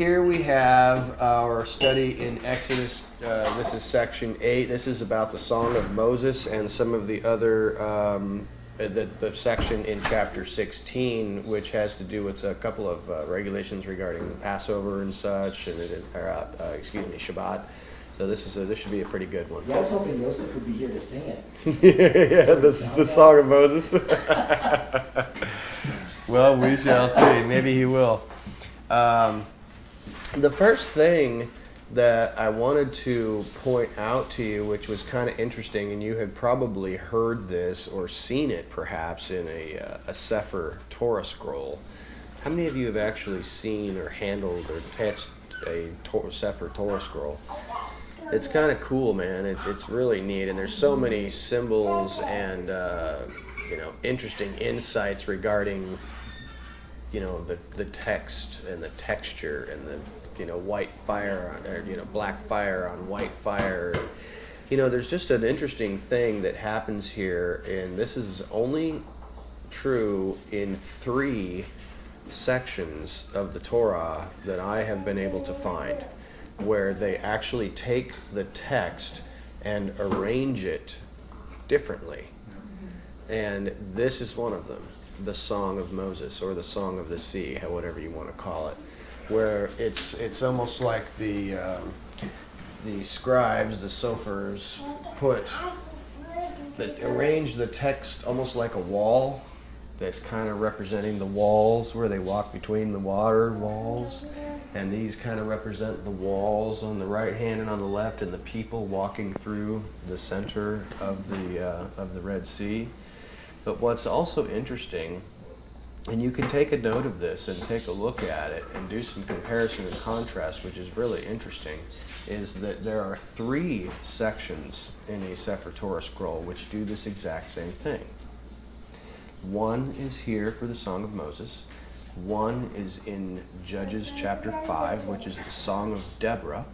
here we have our study in Exodus. This is section 8. This is about the Song of Moses and some of the other, the section in chapter 16, which has to do with a couple of regulations regarding the Passover and such, and Shabbat. So this should be a pretty good one. Yeah, I was hoping Joseph would be here to sing it. Yeah, this is the Song of Moses. Well, we shall see. Maybe he will. The first thing that I wanted to point out to you, which was kind of interesting, and you had probably heard this or seen it perhaps in a Sefer Torah scroll. How many of you have actually seen or handled or touched a Sefer Torah scroll? It's kind of cool, man. It's really neat, and there's so many symbols and interesting insights regarding the text and the texture and the white fire or black fire on white fire. There's just an interesting thing that happens here, and this is only true in 3 sections of the Torah that I have been able to find, where they actually take the text and arrange it differently. And this is one of them, the Song of Moses, or the Song of the Sea, whatever you want to call it, where it's almost like the scribes, the sophers, arrange the text almost like a wall that's kind of representing the walls where they walk between the water walls. And these kind of represent the walls on the right hand and on the left, and the people walking through the center of the Red Sea. But what's also interesting, and you can take a note of this and take a look at it and do some comparison and contrast, which is really interesting, is that there are 3 sections in a Sefer Torah scroll which do this exact same thing. One is here for the Song of Moses. One is in Judges chapter 5, which is the Song of Deborah.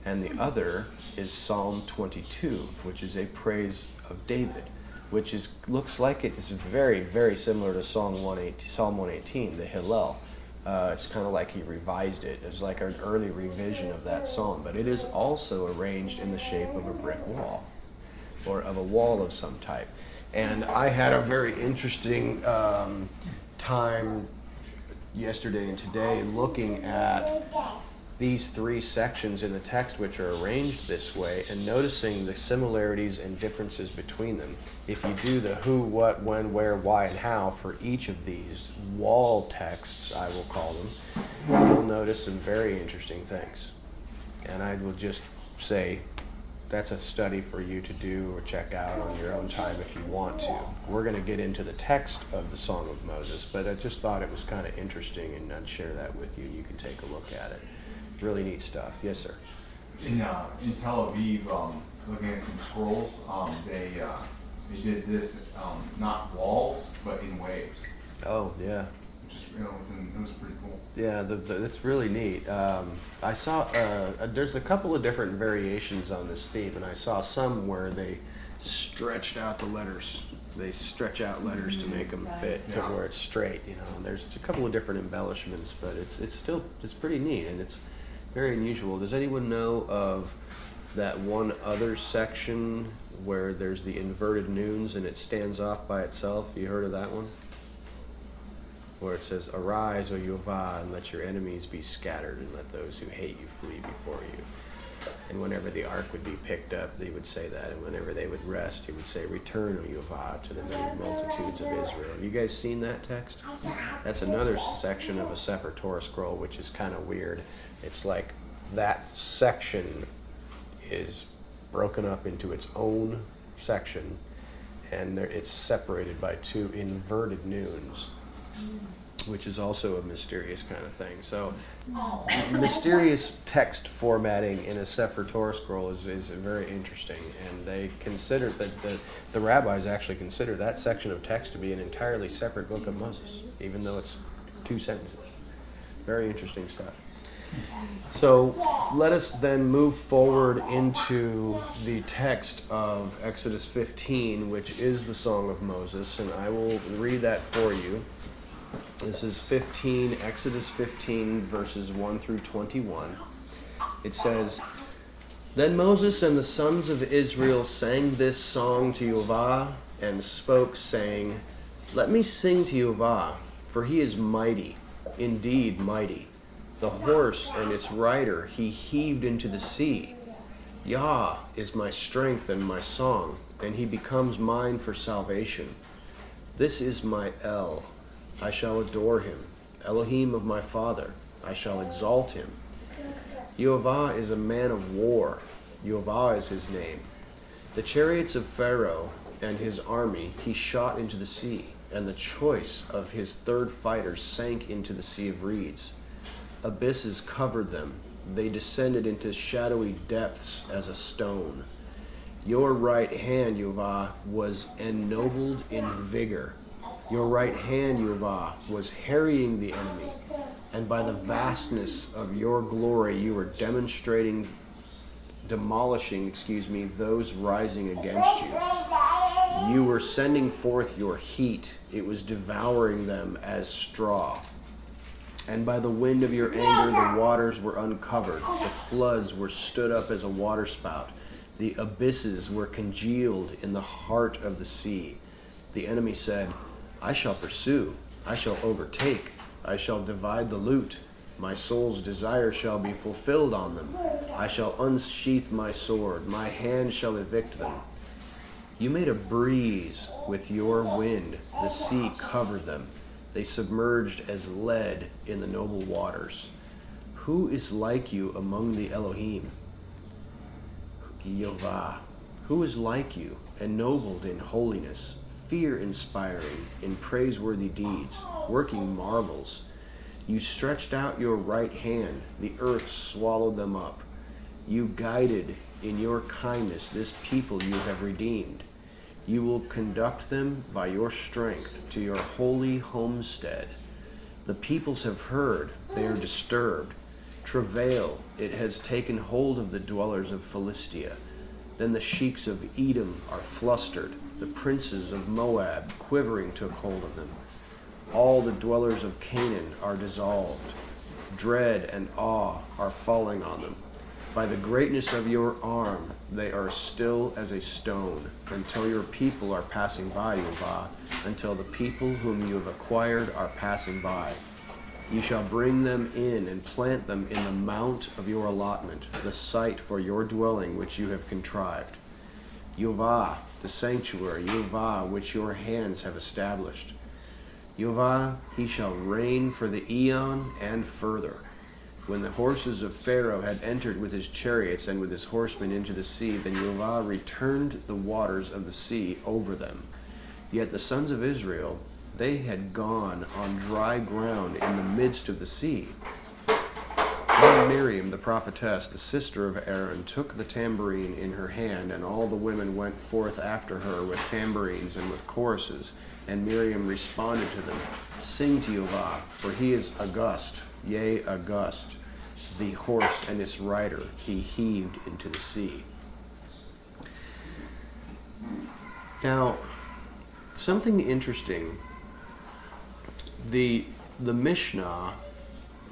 And the other is Psalm 22, which is a praise of David, which looks like it is very, very similar to Psalm 118, the Hillel. It's kind of like he revised it. It's like an early revision of that psalm, but it is also arranged in the shape of a brick wall, or of a wall of some type. And I had a very interesting time yesterday and today looking at these 3 sections in the text which are arranged this way and noticing the similarities and differences between them. If you do the who, what, when, where, why, and how for each of these wall texts, I will call them, you'll notice some very interesting things. And I will just say that's a study for you to do or check out on your own time if you want to. We're going to get into the text of the Song of Moses, but I just thought it was kind of interesting, and I'd share that with you. You can take a look at it. Really neat stuff. Yes, sir. In Tel Aviv, looking at some scrolls, they did this not walls but in waves. Oh yeah. Which is it was pretty cool. Yeah, it's really neat. I saw there's a couple of different variations on this theme, and I saw some where they stretched out the letters. They stretch out letters to make them fit to where it's straight. There's a couple of different embellishments, but it's pretty neat, and it's very unusual. Does anyone know of that one other section where there's the inverted noons and it stands off by itself? You heard of that one? Where it says, "Arise, O Yehovah, and let your enemies be scattered, and let those who hate you flee before you." And whenever the ark would be picked up, they would say that. And whenever they would rest, he would say, "Return, O Yehovah, to the many multitudes of Israel." Have you guys seen that text? That's another section of a Sefer Torah scroll, which is kind of weird. It's like that section is broken up into its own section, and it's separated by 2 inverted noons, which is also a mysterious kind of thing. So mysterious text formatting in a Sefer Torah scroll is very interesting, and they consider that the rabbis actually consider that section of text to be an entirely separate book of Moses, even though it's 2 sentences. Very interesting stuff. So let us then move forward into the text of Exodus 15, which is the Song of Moses, and I will read that for you. This is 15, Exodus 15, verses 1 through 21. It says, Then Moses and the sons of Israel sang this song to Yehovah and spoke, saying, Let me sing to Yehovah, for he is mighty, indeed mighty. The horse and its rider he heaved into the sea. Yah is my strength and my song, and he becomes mine for salvation. This is my El. I shall adore him. Elohim of my father. I shall exalt him. Yehovah is a man of war. Yehovah is his name. The chariots of Pharaoh and his army he shot into the sea, and the choice of his third fighters sank into the sea of reeds. Abysses covered them. They descended into shadowy depths as a stone. Your right hand, Yehovah, was ennobled in vigor. Your right hand, Yehovah, was harrying the enemy, and by the vastness of your glory you were demolishing, those rising against you. You were sending forth your heat. It was devouring them as straw. And by the wind of your anger the waters were uncovered. The floods were stood up as a waterspout. The abysses were congealed in the heart of the sea. The enemy said, I shall pursue, I shall overtake, I shall divide the loot. My soul's desire shall be fulfilled on them. I shall unsheath my sword, my hand shall evict them. You made a breeze with your wind, the sea covered them. They submerged as lead in the noble waters. Who is like you among the Elohim? Yehovah. Who is like you, ennobled in holiness, fear-inspiring in praiseworthy deeds, working marvels? You stretched out your right hand, the earth swallowed them up. You guided in your kindness this people you have redeemed. You will conduct them by your strength to your holy homestead. The peoples have heard, they are disturbed. Travail, it has taken hold of the dwellers of Philistia. Then the sheiks of Edom are flustered. The princes of Moab quivering took hold of them. All the dwellers of Canaan are dissolved. Dread and awe are falling on them. By the greatness of your arm, they are still as a stone, until your people are passing by, Yehovah, until the people whom you have acquired are passing by. You shall bring them in and plant them in the mount of your allotment, the site for your dwelling which you have contrived. Yehovah, the sanctuary, Yehovah, which your hands have established. Yehovah, he shall reign for the eon and further. When the horses of Pharaoh had entered with his chariots and with his horsemen into the sea, then Yehovah returned the waters of the sea over them. Yet the sons of Israel, they had gone on dry ground in the midst of the sea. Then Miriam, the prophetess, the sister of Aaron, took the tambourine in her hand, and all the women went forth after her with tambourines and with choruses. And Miriam responded to them, Sing to Yehovah, for he is august, yea, august. The horse and its rider he heaved into the sea. Now, something interesting. The Mishnah,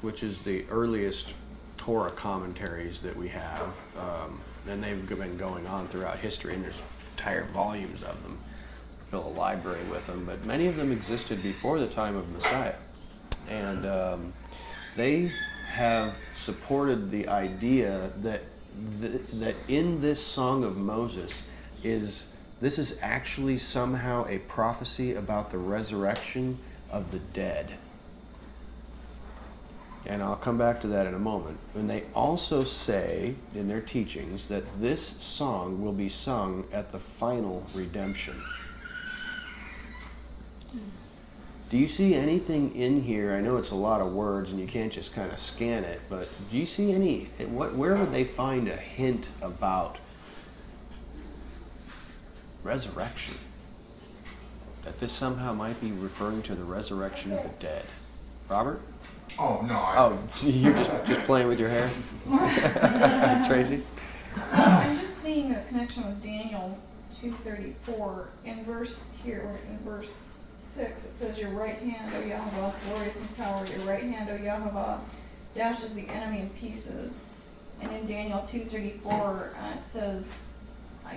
which is the earliest Torah commentaries that we have, and they've been going on throughout history, and there's entire volumes of them. Fill a library with them, but many of them existed before the time of Messiah, and they have supported the idea that that in this Song of Moses this is actually somehow a prophecy about the resurrection of the dead. And I'll come back to that in a moment. And they also say in their teachings that this song will be sung at the final redemption. Do you see anything in here? I know it's a lot of words and you can't just kind of scan it, but do you see where would they find a hint about resurrection? That this somehow might be referring to the resurrection of the dead. Robert? Oh, no. Oh, you're just playing with your hair? Tracy? I'm just seeing a connection with Daniel 2:34 in verse 6. 6, it says, Your right hand, O Yahweh, is glorious in power. Your right hand, O Yahweh, dashes the enemy in pieces. And in Daniel 2:34, it says,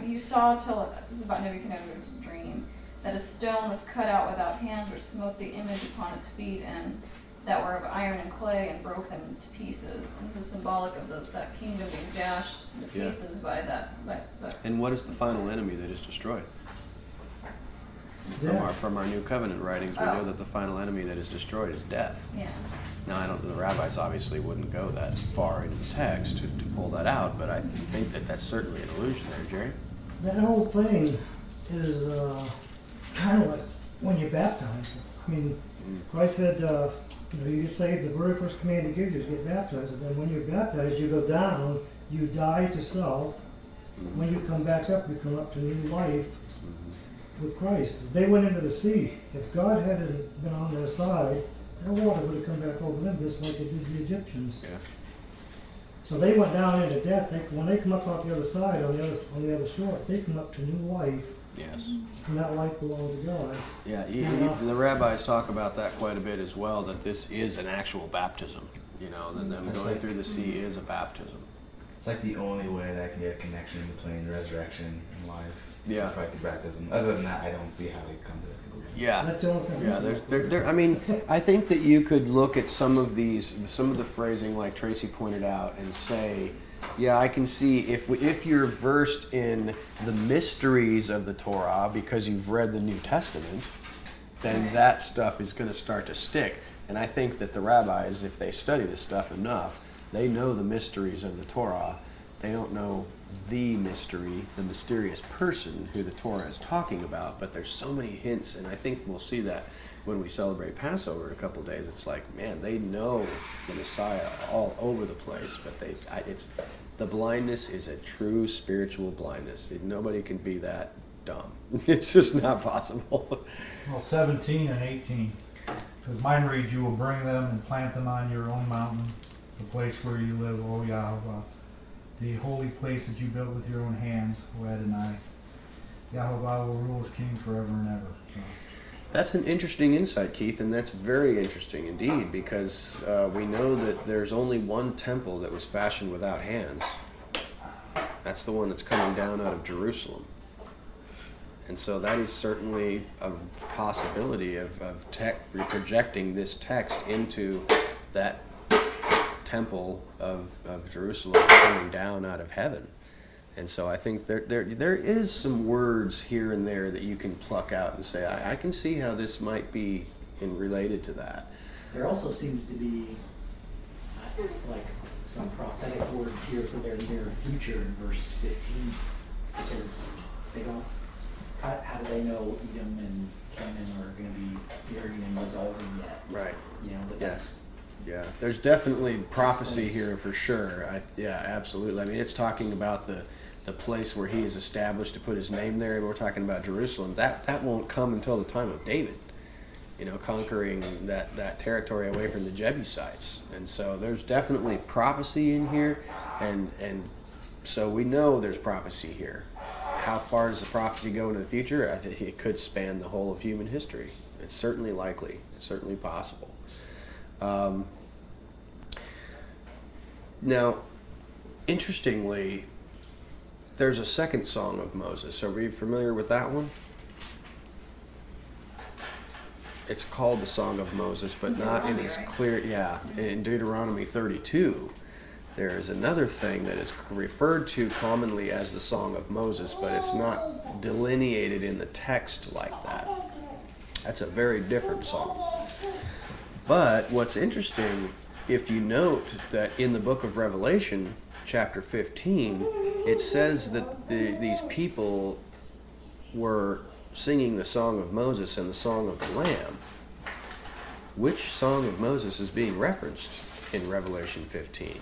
You saw till, this is about Nebuchadnezzar's dream, that a stone was cut out without hands, which smote the image upon its feet, and that were of iron and clay, and broke them to pieces. And this is symbolic of that kingdom being dashed to pieces by that. And what is the final enemy that is destroyed? From our New Covenant writings, we know that the final enemy that is destroyed is death. Yeah. Now, the rabbis obviously wouldn't go that far into the text to pull that out, but I think that that's certainly an allusion there, Jerry. That whole thing is kind of like when you're baptized. I mean, Christ said, you get saved, the very first command he gives you is get baptized. And then when you're baptized, you go down, you die to self. When you come back up, you come up to new life with Christ. They went into the sea. If God hadn't been on their side, that water would have come back over them just like it did the Egyptians. Yeah. So they went down into death. When they come up off the other side, on the other shore, they come up to new life. Yes. And that life belongs to God. Yeah, the rabbis talk about that quite a bit as well, that this is an actual baptism. That them going through the sea is a baptism. It's like the only way that I can get a connection between resurrection and life. Yeah. It's like the baptism. Other than that, I don't see how they come to that conclusion. Yeah. That's the only thing. Yeah, I mean, I think that you could look at some of the phrasing, like Tracy pointed out, and say, yeah, I can see if you're versed in the mysteries of the Torah because you've read the New Testament, then that stuff is going to start to stick. And I think that the rabbis, if they study this stuff enough, they know the mysteries of the Torah. They don't know the mystery, the mysterious person who the Torah is talking about, but there's so many hints, and I think we'll see that when we celebrate Passover in a couple of days. It's like, man, they know the Messiah all over the place, but the blindness is a true spiritual blindness. Nobody can be that dumb. It's just not possible. Well, 17 and 18. Because mine reads, You will bring them and plant them on your own mountain, the place where you live, O Yahweh, the holy place that you built with your own hands, O Adonai. Yahweh will rule as king forever and ever. So. That's an interesting insight, Keith, and that's very interesting indeed, because we know that there's only one temple that was fashioned without hands. That's the one that's coming down out of Jerusalem. And so that is certainly a possibility of projecting this text into that temple of Jerusalem coming down out of heaven. And so I think there is some words here and there that you can pluck out and say, I can see how this might be related to that. There also seems to be like some prophetic words here for their near future in verse 15, because they don't. How do they know Edom and Canaan are going to be hearing and resolving yet? Right. That's. Yeah, there's definitely prophecy here for sure. Absolutely. I mean, it's talking about the place where he is established to put his name there, and we're talking about Jerusalem. That won't come until the time of David, conquering that territory away from the Jebusites. And so there's definitely prophecy in here, and so we know there's prophecy here. How far does the prophecy go into the future? I think it could span the whole of human history. It's certainly likely. It's certainly possible. Now, interestingly, there's a second song of Moses. Are we familiar with that one? It's called the Song of Moses, but not in its clear. Yeah, in Deuteronomy 32, there is another thing that is referred to commonly as the Song of Moses, but it's not delineated in the text like that. That's a very different song. But what's interesting, if you note that in the book of Revelation, chapter 15, it says that these people were singing the Song of Moses and the Song of the Lamb. Which Song of Moses is being referenced in Revelation 15?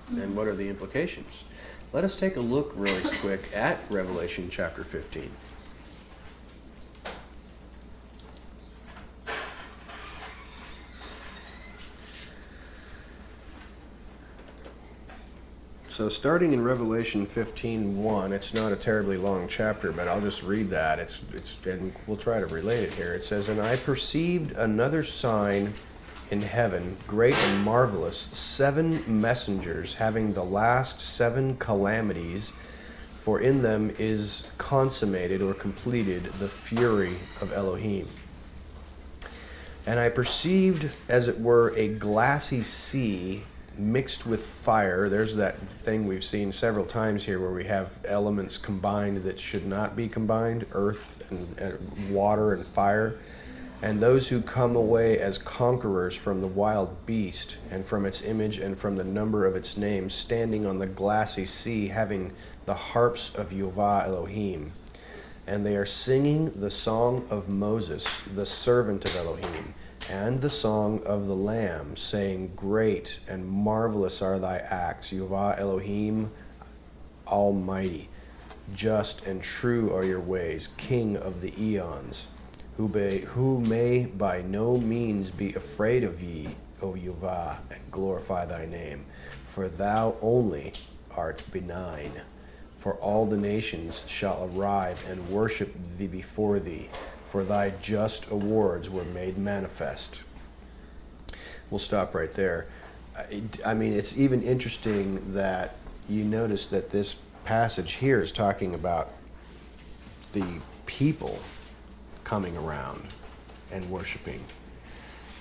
And what are the implications? Let us take a look really quick at Revelation chapter 15. So starting in Revelation 15:1, it's not a terribly long chapter, but I'll just read that. It's and we'll try to relate it here. It says, "And I perceived another sign in heaven, great and marvelous, 7 messengers having the last 7 calamities, for in them is consummated or completed the fury of Elohim. And I perceived, as it were, a glassy sea mixed with fire." There's that thing we've seen several times here where we have elements combined that should not be combined, earth and water and fire. "And those who come away as conquerors from the wild beast and from its image and from the number of its name, standing on the glassy sea, having the harps of Yehovah Elohim. And they are singing the song of Moses, the servant of Elohim, and the song of the Lamb, saying, Great and marvelous are thy acts, Yehovah Elohim Almighty. Just and true are your ways, King of the eons. Who may by no means be afraid of ye, O Yehovah, and glorify thy name. For thou only art benign. For all the nations shall arrive and worship thee before thee, for thy just awards were made manifest." We'll stop right there. I mean, it's even interesting that you notice that this passage here is talking about the people coming around and worshiping.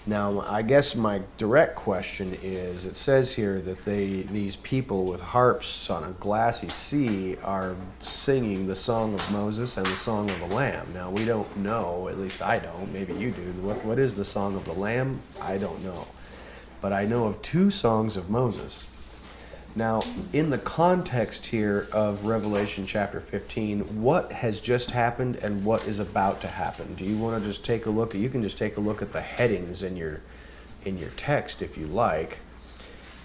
Now, I guess my direct question is, it says here that these people with harps on a glassy sea are singing the song of Moses and the song of the Lamb. Now, we don't know, at least I don't, maybe you do, what is the song of the Lamb? I don't know. But I know of 2 songs of Moses. Now, in the context here of Revelation chapter 15, what has just happened and what is about to happen? Do you want to just take a look? You can just take a look at the headings in your text if you like.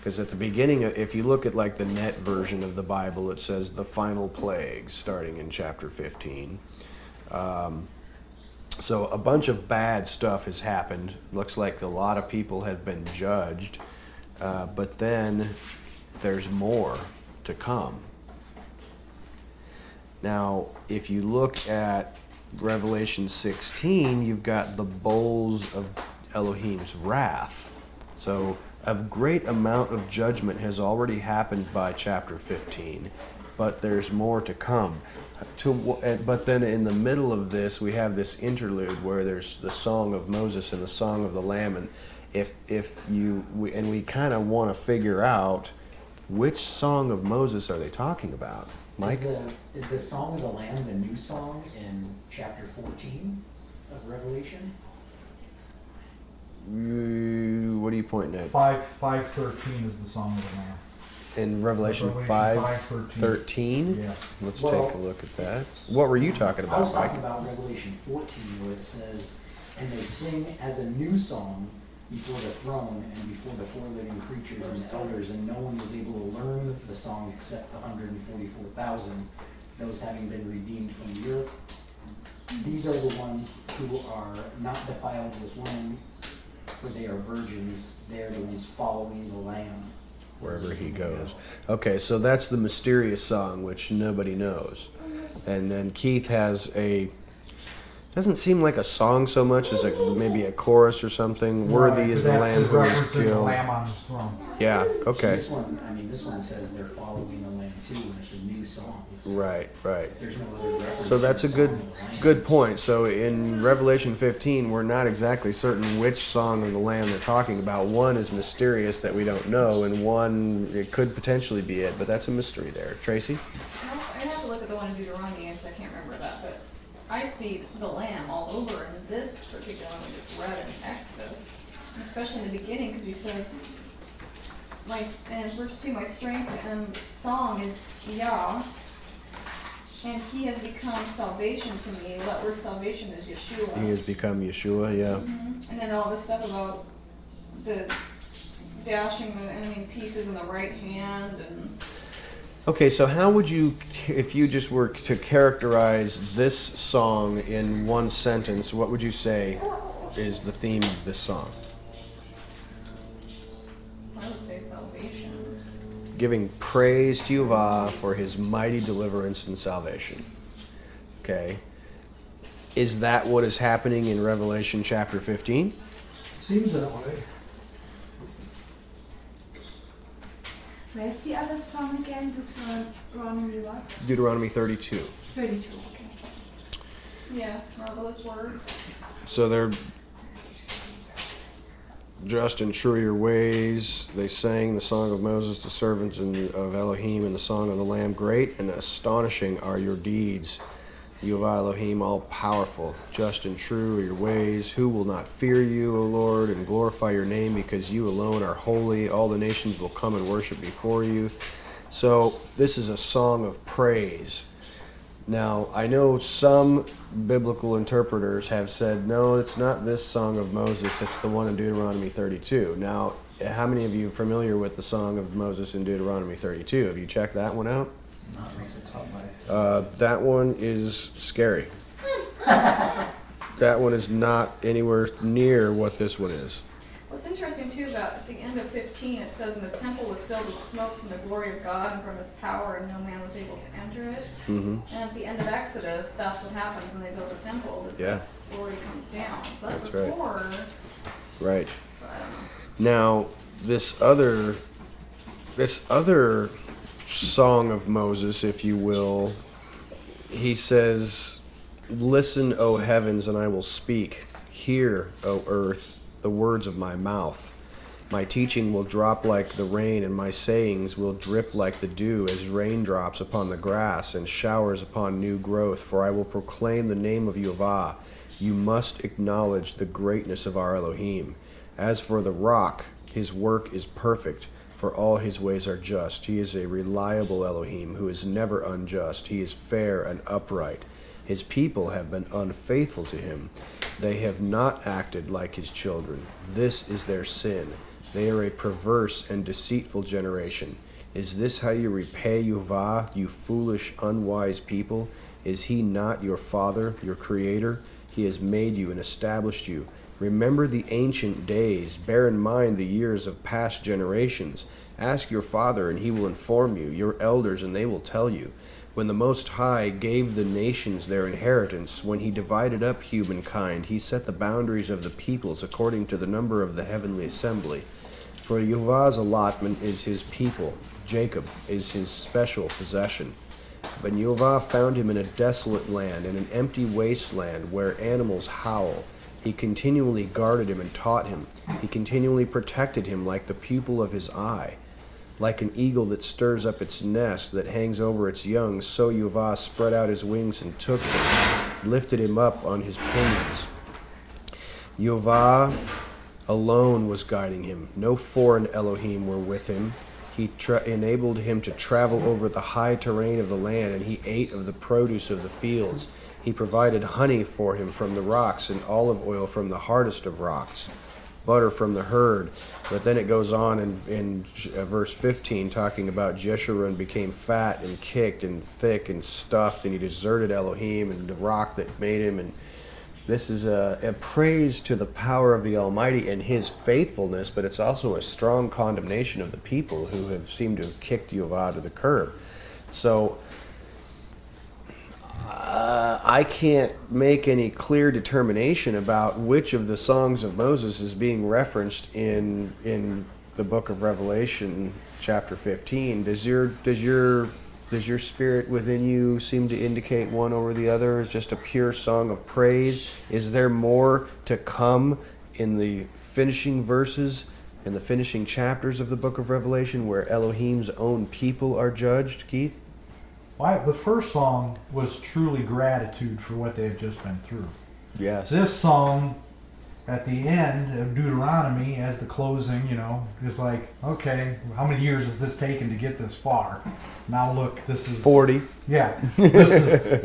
Because at the beginning, if you look at like the net version of the Bible, it says the final plagues starting in chapter 15. So a bunch of bad stuff has happened. Looks like a lot of people have been judged. But then there's more to come. Now, if you look at Revelation 16, you've got the bowls of Elohim's wrath. So a great amount of judgment has already happened by chapter 15, but there's more to come. But then in the middle of this, we have this interlude where there's the song of Moses and the song of the Lamb, and we kind of want to figure out which song of Moses are they talking about, Mike? Is the Song of the Lamb the new song in chapter 14 of Revelation? What are you pointing at? 5:13 is the Song of the Lamb. In Revelation 5:13? Yeah. Let's Well, take a look at that. What were you talking I about, was talking Mike? about Revelation 14 where it says, "And they sing as a new song before the throne and before the 4 living creatures and the elders, and no one was able to learn the song except the 144,000, those having been redeemed from the earth. These are the ones who are not defiled with women, for they are virgins. They are the ones following the Lamb." Wherever he goes. Okay, so that's the mysterious song, which nobody knows. And then Keith has doesn't seem like a song so much as maybe a chorus or something. Worthy is the Lamb who is The killed. Lamb on his throne. Yeah, okay. This one says they're following the Lamb too, and it's a new song. Right. There's no other reference. So that's to a the good song of the Lamb. good point. So in Revelation 15, we're not exactly certain which song of the Lamb they're talking about. One is mysterious that we don't know, and one, it could potentially be it, but that's a mystery there. Tracy? I'd have to look at the one in Deuteronomy because I can't remember that, but I see the Lamb all over in this particular one we just read in Exodus, especially in the beginning, because he says, in verse 2, "My strength and song is Yah, and he has become salvation to me." That word salvation is Yeshua. He has become Yeshua, yeah. And then all this stuff about the dashing the enemy in pieces in the right hand, and Okay, so how would you, if you just were to characterize this song in one sentence, what would you say is the theme of this song? I would say salvation. giving praise to Yehovah for his mighty deliverance and salvation. Okay. Is that what is happening in Revelation chapter 15? Seems that way. Where's the other song again? Deuteronomy what? Deuteronomy 32. 32, okay. Yeah, marvelous words. So they're just and true are your ways. They sang the song of Moses, the servants of Elohim, and the song of the Lamb. Great and astonishing are your deeds. Yehovah Elohim, all powerful, just and true are your ways. Who will not fear you, O Lord, and glorify your name, because you alone are holy. All the nations will come and worship before you. So this is a song of praise. Now, I know some biblical interpreters have said, no, it's not this song of Moses, it's the one in Deuteronomy 32. Now, how many of you are familiar with the song of Moses in Deuteronomy 32? Have you checked that one out? Not off the top of my head. That one is scary. That one is not anywhere near what this one is. What's interesting too is that at the end of 15 it says, and the temple was filled with smoke from the glory of God and from his power, and no man was able to enter it. Mm-hmm. And at the end of Exodus, that's what happens when they build the temple. That Yeah. the glory comes down. So that's That's right. before. Right. So I don't know. Now, this other song of Moses, if you will, he says, "Listen, O heavens, and I will speak. Hear, O earth, the words of my mouth. My teaching will drop like the rain, and my sayings will drip like the dew, as raindrops upon the grass and showers upon new growth. For I will proclaim the name of Yehovah. You must acknowledge the greatness of our Elohim. As for the rock, his work is perfect, for all his ways are just. He is a reliable Elohim who is never unjust. He is fair and upright. His people have been unfaithful to him. They have not acted like his children. This is their sin. They are a perverse and deceitful generation. Is this how you repay Yehovah, you foolish, unwise people? Is he not your father, your creator? He has made you and established you. Remember the ancient days. Bear in mind the years of past generations. Ask your father, and he will inform you, your elders, and they will tell you. When the Most High gave the nations their inheritance, when he divided up humankind, he set the boundaries of the peoples according to the number of the heavenly assembly. For Yehovah's allotment is his people. Jacob is his special possession. But Yehovah found him in a desolate land, in an empty wasteland where animals howl. He continually guarded him and taught him. He continually protected him like the pupil of his eye. Like an eagle that stirs up its nest, that hangs over its young, so Yehovah spread out his wings and took him, lifted him up on his pinions. Yehovah alone was guiding him. No foreign Elohim were with him. He enabled him to travel over the high terrain of the land, and he ate of the produce of the fields. He provided honey for him from the rocks, and olive oil from the hardest of rocks, butter from the herd. But then it goes on in verse 15, talking about Jeshurun became fat and kicked and thick and stuffed, and he deserted Elohim and the rock that made him. And this is a praise to the power of the Almighty and his faithfulness, but it's also a strong condemnation of the people who have seemed to have kicked Yehovah to the curb. So I can't make any clear determination about which of the songs of Moses is being referenced in the book of Revelation, chapter 15. Does your spirit within you seem to indicate one over the other as just a pure song of praise? Is there more to come in the finishing verses and the finishing chapters of the book of Revelation where Elohim's own people are judged, Keith? The first song was truly gratitude for what they've just been through. Yes. This song, at the end of Deuteronomy, as the closing, is like, okay, how many years has this taken to get this far? Now look, this is 40. Yeah, this is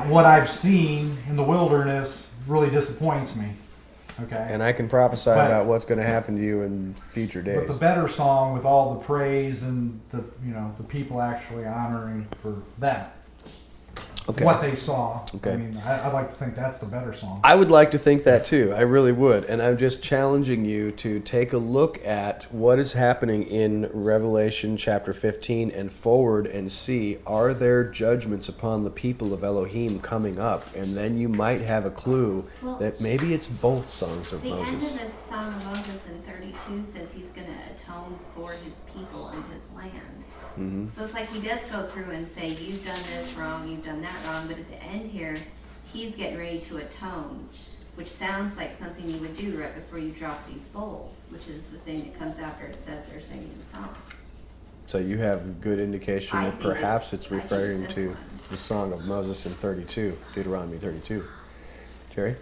what I've seen in the wilderness. Really disappoints me. Okay. And I can prophesy about what's going to happen to you in future days. But the better song with all the praise and the people actually honoring for them. Okay. what they saw. Okay. I mean, I'd like to think that's the better song. I would like to think that too. I really would. And I'm just challenging you to take a look at what is happening in Revelation chapter 15 and forward and see, are there judgments upon the people of Elohim coming up? And then you might have a clue that maybe it's both songs of The end of Moses. the Song of Moses in 32 says he's going to atone for his people and his land. Mm-hmm. So it's like he does go through and say, you've done this wrong, you've done that wrong, but at the end here, he's getting ready to atone, which sounds like something you would do right before you drop these bowls, which is the thing that comes after it says they're singing the song. So you have good indication I that think perhaps it's- it's I think referring it's to this one. the Song of Moses in 32, Deuteronomy 32. Jerry?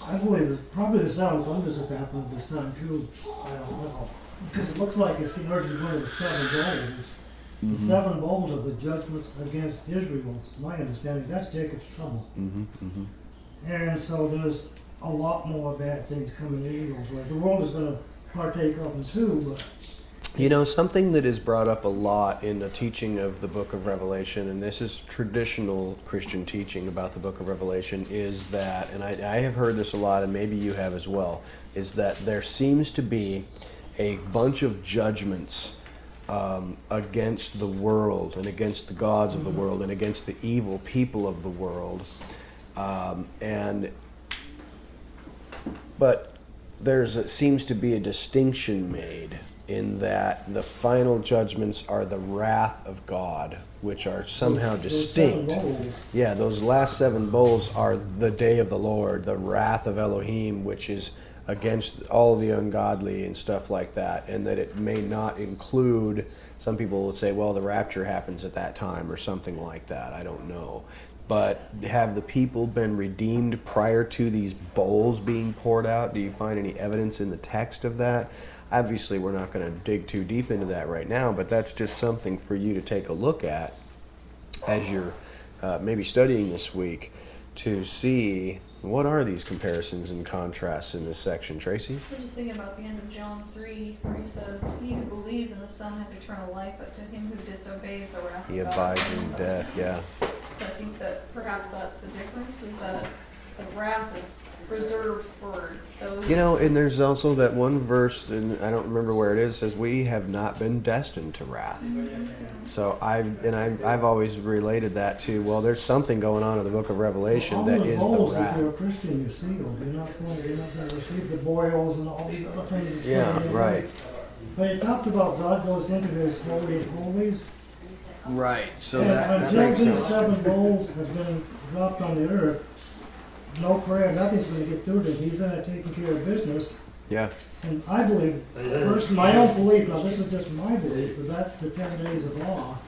I believe that probably the sound of thunders have happened this time too. I don't know. Because it looks like it's getting ready to be one of the 7 bowls. The 7 bowls of the judgments against Israel. My understanding, that's Jacob's trouble. Mm-hmm. Mm-hmm. And so there's a lot more bad things coming to Israel's way. The world is going to partake of them too, but You know, something that is brought up a lot in the teaching of the book of Revelation, and this is traditional Christian teaching about the book of Revelation, is that, and I have heard this a lot, and maybe you have as well, is that there seems to be a bunch of judgments against the world and against the gods of the world and against the evil people of the world. But it seems to be a distinction made in that the final judgments are the wrath of God, which are somehow distinct. Those 7 bowls. Yeah, those last 7 bowls are the day of the Lord, the wrath of Elohim, which is against all the ungodly and stuff like that, and that it may not include, some people would say, well, the rapture happens at that time or something like that. I don't know. But have the people been redeemed prior to these bowls being poured out? Do you find any evidence in the text of that? Obviously, we're not going to dig too deep into that right now, but that's just something for you to take a look at as you're maybe studying this week to see what are these comparisons and contrasts in this section. Tracy? I'm just thinking about the end of John 3, where he says, he who believes in the Son has eternal life, but to him who disobeys, the wrath of He God abides remains in on death, him. yeah. So I think that perhaps that's the difference, is that the wrath is reserved for those. You know, and there's also that one verse, and I don't remember where it is, says we have not been destined to wrath. So I've always related that to, well, there's something going on in the book of Revelation that is the All if you're a wrath. Christian, you're sealed. You're not going to receive the boils and all these other things. that's Yeah, going in. right. But it talks about God goes into his holy of holies. Right. So And that until makes these sense. 7 bowls have been dropped on the earth, no prayer, nothing's going to get through to him. He's in there taking care of business. Yeah. And I believe, personally, my own belief, now this is just my belief, but that's the 10 days of law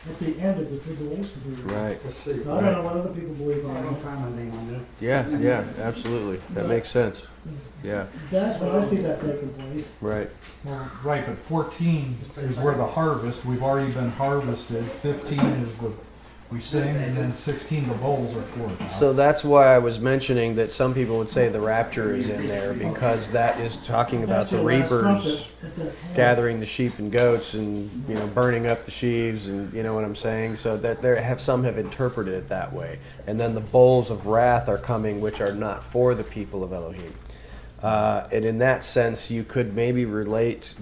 at the end of the tribulation period. Right. So I don't know what other people believe on it. Yeah, absolutely. That makes sense. Yeah, That's when I see that taking place. right. Well, right, but 14 is where the harvest, we've already been harvested. 15 is the, we sing, and then 16, the bowls are poured out. So that's why I was mentioning that some people would say the rapture is in there, because that is talking about That's the your last reapers trumpet at that point. gathering the sheep and goats and, you know, burning up the sheaves, and you know what I'm saying? So that some have interpreted it that way. And then the bowls of wrath are coming, which are not for the people of Elohim. And in that sense, you could maybe relate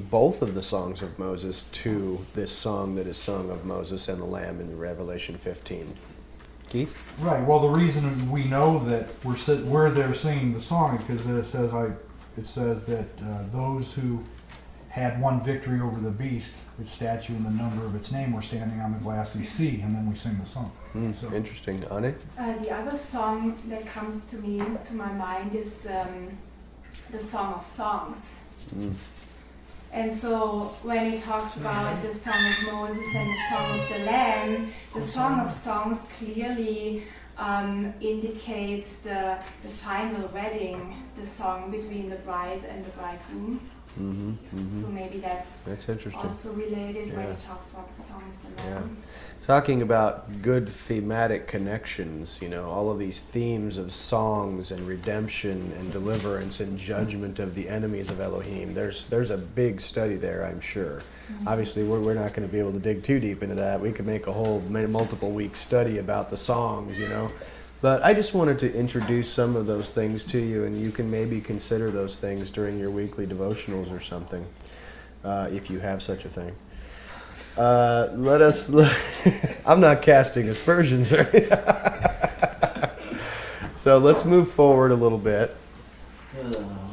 both of the songs of Moses to this song that is sung of Moses and the Lamb in Revelation 15. Keith? Right. Well, the reason we know that we're there singing the song is because it says that those who had won victory over the beast, its statue and the number of its name, were standing on the glassy sea, and then we sing the song. So, Interesting. Ane? The other song that comes to my mind is the Song of Songs. And so when he talks about the Song of Moses and the Song of the Lamb, the Song of Songs clearly indicates the final wedding, the song between the bride and the bridegroom. So maybe that's interesting. also related when Yeah. it talks about the Song of the Yeah. Lamb. Talking about good thematic connections, all of these themes of songs and redemption and deliverance and judgment of the enemies of Elohim. There's a big study there, I'm sure. Obviously, we're not going to be able to dig too deep into that. We could make a whole multiple week study about the songs, But I just wanted to introduce some of those things to you, and you can maybe consider those things during your weekly devotionals or something, if you have such a thing. Let us look. I'm not casting aspersions, right? So let's move forward a little bit.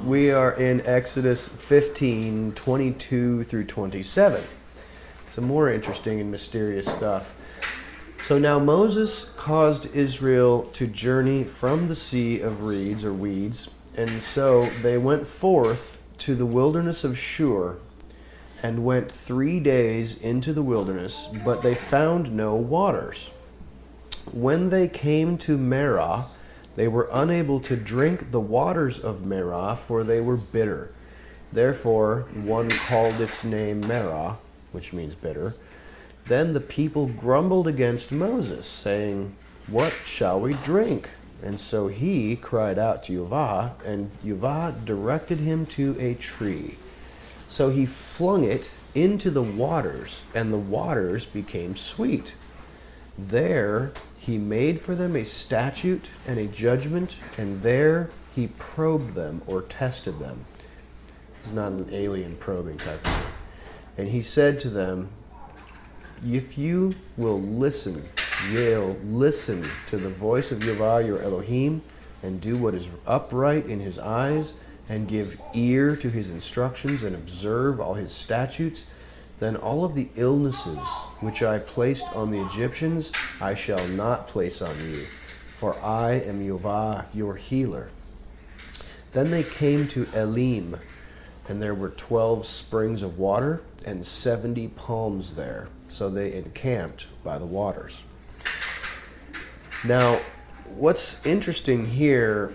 We are in Exodus 15, 22 through 27. Some more interesting and mysterious stuff. So now Moses caused Israel to journey from the sea of reeds or weeds, and so they went forth to the wilderness of Shur, and went 3 days into the wilderness, but they found no waters. When they came to Marah, they were unable to drink the waters of Marah, for they were bitter. Therefore, one called its name Marah, which means bitter. Then the people grumbled against Moses, saying, "What shall we drink?" And so he cried out to Yahweh, and Yahweh directed him to a tree. So he flung it into the waters, and the waters became sweet. There he made for them a statute and a judgment, and there he probed them or tested them. It's not an alien probing type of thing. And he said to them, "If you will listen to the voice of Yahweh your Elohim, and do what is upright in his eyes, and give ear to his instructions, and observe all his statutes, then all of the illnesses which I placed on the Egyptians I shall not place on you, for I am Yahweh your healer." Then they came to Elim, and there were 12 springs of water and 70 palms there. So they encamped by the waters. Now, what's interesting here,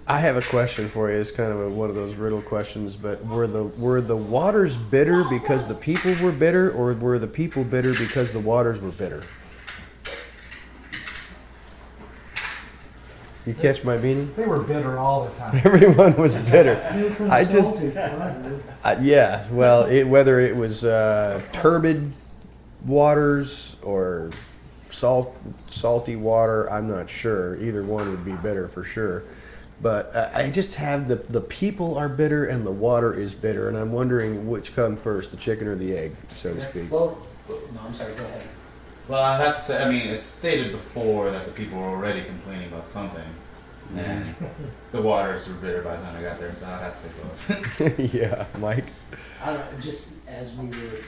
I have a question for you. It's kind of one of those riddle questions, but were the waters bitter because the people were bitter, or were the people bitter because the waters were bitter? You catch my meaning? They were bitter all the time. Everyone was bitter. I just, Salty, yeah. Well, whether it was turbid waters or salty water, I'm not sure. Either one would be bitter for sure. But I just have the people are bitter and the water is bitter, and I'm wondering which come first, the chicken or the egg, so to speak. Well, no, I'm sorry, go ahead. Well, I have to say, I mean, it's stated before that the people were already complaining about something, and the waters were bitter by the time I got there, so I'd have to say both. Yeah, Mike? I don't know, just as we were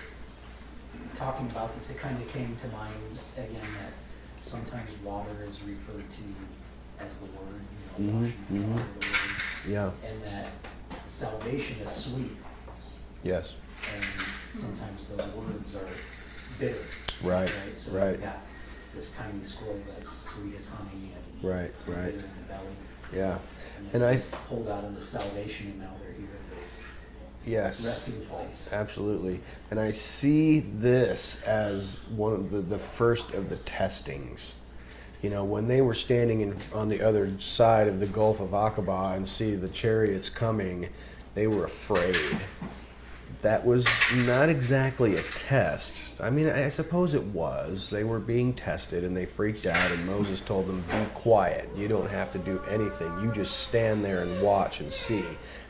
talking about this, it kind of came to mind again that sometimes water is referred to as the word, washing the water of the word, Yeah. and that salvation is sweet, Yes. and sometimes those words are bitter. Right. So Right. we've got this tiny scroll that's sweet as honey and Right. bitter Right. in the belly. Yeah. And And they pulled out of the salvation, and now they're here in this Yes. resting place. Absolutely. And I see this as one of the first of the testings. When they were standing on the other side of the Gulf of Aqaba and see the chariots coming, they were afraid. That was not exactly a test. I mean, I suppose it was. They were being tested and they freaked out, and Moses told them, "Be quiet. You don't have to do anything. You just stand there and watch and see."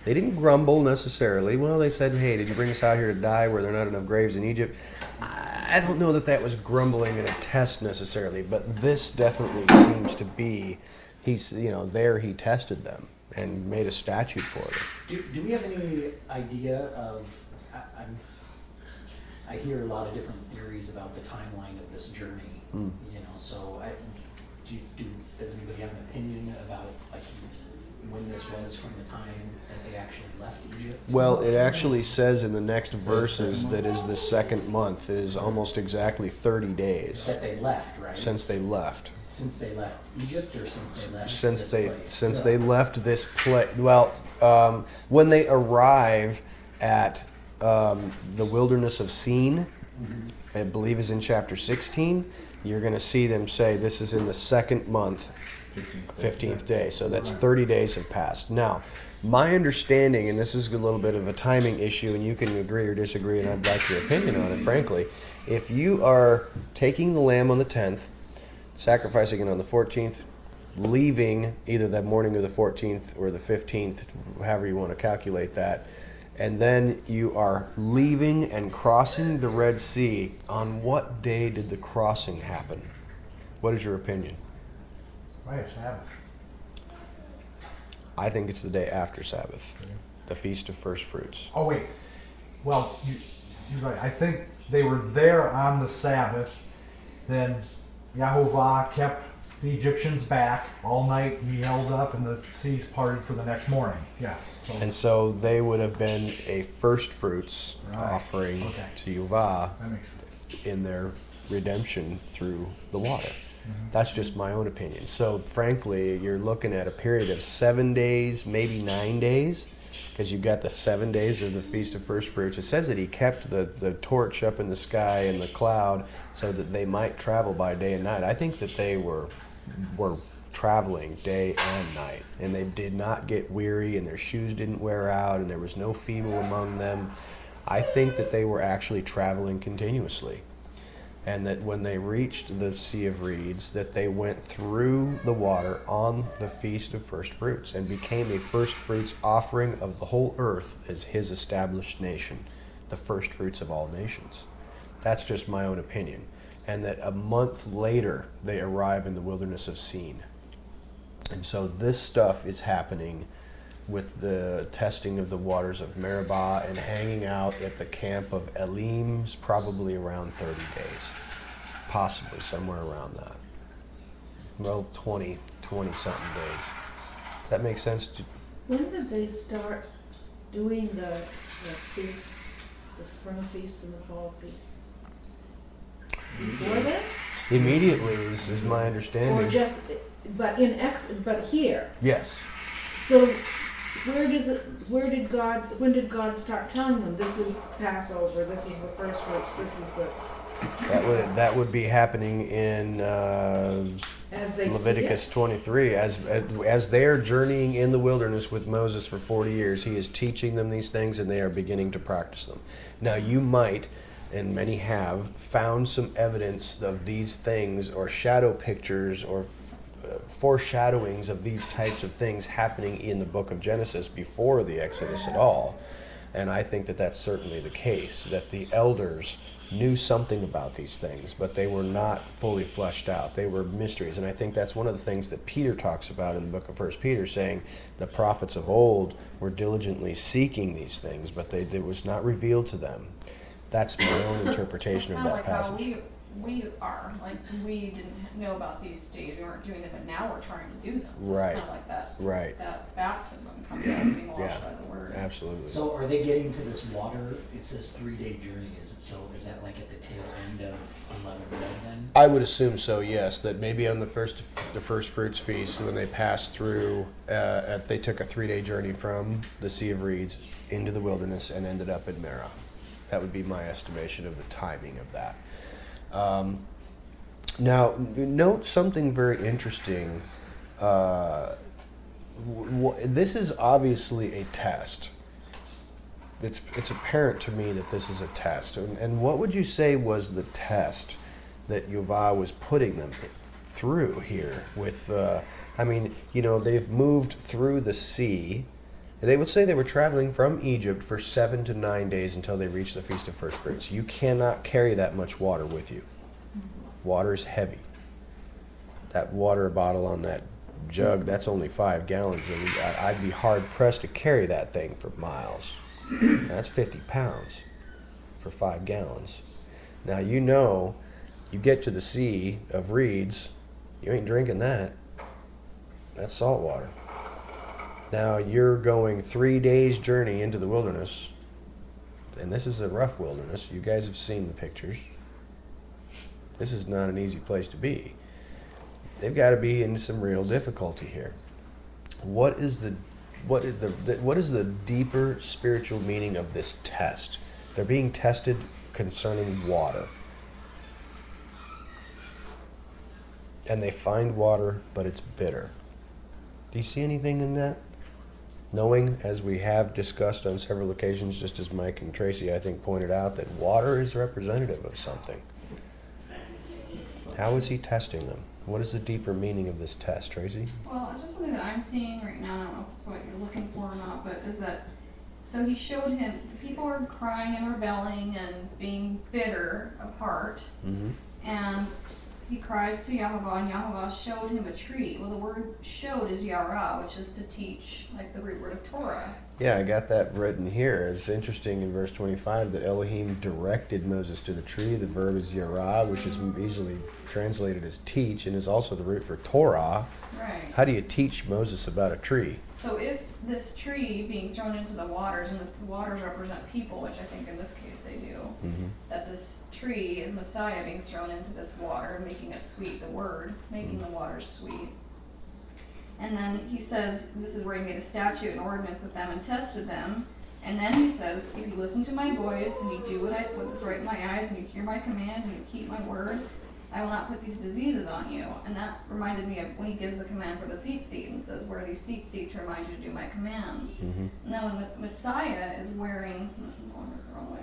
They didn't grumble necessarily. Well, they said, "Hey, did you bring us out here to die where there are not enough graves in Egypt?" I don't know that was grumbling in a test necessarily, but this definitely seems to be, there he tested them and made a statute for them. Do we have any idea of, I hear a lot of different theories about the timeline of this journey, so does anybody have an opinion about, like, when this was from the time that they actually left Egypt? Well, it actually says in the next verses that is the second month. It is almost exactly 30 days That they left, right? since they left. Since they left Egypt, or since they left Since this they place? since they left this place. Well, when they arrive at the wilderness of Sin, I believe is in chapter 16. You're going to see them say this is in the second month, 15th day. So that's 30 days have passed. Now, my understanding, and this is a little bit of a timing issue, and you can agree or disagree, and I'd like your opinion on it, frankly. If you are taking the lamb on the 10th, sacrificing it on the 14th, leaving either that morning of the 14th or the 15th, however you want to calculate that, and then you are leaving and crossing the Red Sea, on what day did the crossing happen? What is your opinion? Right, Sabbath. I think it's the day after Sabbath, the Feast of First Fruits. Oh wait, well you're right. I think they were there on the Sabbath. Then Yahovah kept the Egyptians back all night. He held up, and the seas parted for the next morning. Yes. So, And so they would have been a first fruits Right. offering Okay. to Yuvah that makes sense. in their redemption through the water. Mm-hmm. That's just my own opinion. So frankly, you're looking at a period of 7 days, maybe 9 days, because you've got the 7 days of the Feast of First Fruits. It says that he kept the torch up in the sky and the cloud so that they might travel by day and night. I think that they were traveling day and night, and they did not get weary, and their shoes didn't wear out, and there was no feeble among them. I think that they were actually traveling continuously, and that when they reached the Sea of Reeds, that they went through the water on the Feast of First Fruits and became a first fruits offering of the whole earth as his established nation, the first fruits of all nations. That's just my own opinion. And that a month later, they arrive in the wilderness of Sin. And so this stuff is happening with the testing of the waters of Meribah and hanging out at the camp of Elim's probably around 30 days. Possibly somewhere around that. Well, 20 something days. Does that make sense? When did they start doing the feasts, the spring feasts and the fall feasts? Before this? Immediately is my Or understanding. just, but but here? Yes. So when did God start telling them, this is Passover, this is the first fruits, this is the, That would be happening in as they Leviticus see 23. As they are journeying in the wilderness with Moses for 40 years, he is teaching them these things, and they are beginning to practice them. Now you might, and many have, found some evidence of these things, or shadow pictures, or foreshadowings of these types of things happening in the book of Genesis before the Exodus at all. And I think that that's certainly the case, that the elders knew something about these things, but they were not fully fleshed out. They were mysteries. And I think that's one of the things that Peter talks about in the book of 1 Peter, saying the prophets of old were diligently seeking these things, but it was not revealed to them. That's my own interpretation of Kinda that like passage. how we are. Like, we didn't know about these days, we weren't doing them, but now we're trying to do them. So Right. it's kind of like that. Right. That baptism comes Yeah. out being washed Yeah. by the word. Absolutely. So are they getting to this water? It says 3-day journey. Is that like at the tail end of unleavened bread then? I would assume so, yes. That maybe on the first fruits feast, when they passed through, they took a 3-day journey from the Sea of Reeds into the wilderness and ended up in Merah. That would be my estimation of the timing of that. Now, note something very interesting. This is obviously a test. It's apparent to me that this is a test. And what would you say was the test that Yuvah was putting them through here with, they've moved through the sea. They would say they were traveling from Egypt for 7 to 9 days until they reached the Feast of First Fruits. You cannot carry that much water with you. Water is heavy. That water bottle on that jug, that's only 5 gallons. I'd be hard pressed to carry that thing for miles. That's 50 pounds for 5 gallons. Now, you get to the Sea of Reeds, you ain't drinking that. That's salt water. Now you're going 3 days journey into the wilderness, and this is a rough wilderness. You guys have seen the pictures. This is not an easy place to be. They've got to be in some real difficulty here. What is the deeper spiritual meaning of this test? They're being tested concerning water. And they find water, but it's bitter. Do you see anything in that? Knowing, as we have discussed on several occasions, just as Mike and Tracy, I think, pointed out, that water is representative of something. How is he testing them? What is the deeper meaning of this test, Tracy? Well, it's just something that I'm seeing right now. I don't know if it's what you're looking for or not, but is that, so he showed him, the people are crying and rebelling and being bitter apart. Mm-hmm. And he cries to Yahovah, and Yahovah showed him a tree. Well, the word showed is yara, which is to teach, like the root word of Torah. Yeah, I got that written here. It's interesting in verse 25 that Elohim directed Moses to the tree. The verb is yara, which is easily translated as teach, and is also the root for Torah. Right. How do you teach Moses about a tree? So if this tree being thrown into the waters, and the waters represent people, which I think in this case they do, Mm-hmm. that this tree is Messiah being thrown into this water, making it sweet, the word, making the waters sweet. And then he says, this is where he made a statute and ordinance with them and tested them. And then he says, if you listen to my voice and you do what is right in my eyes and you hear my commands and you keep my word, I will not put these diseases on you. And that reminded me of when he gives the command for the tzitzit and says, wear these tzitzit to remind you to do my commands. Mm-hmm. And then when the Messiah is wearing, I'm going the wrong way.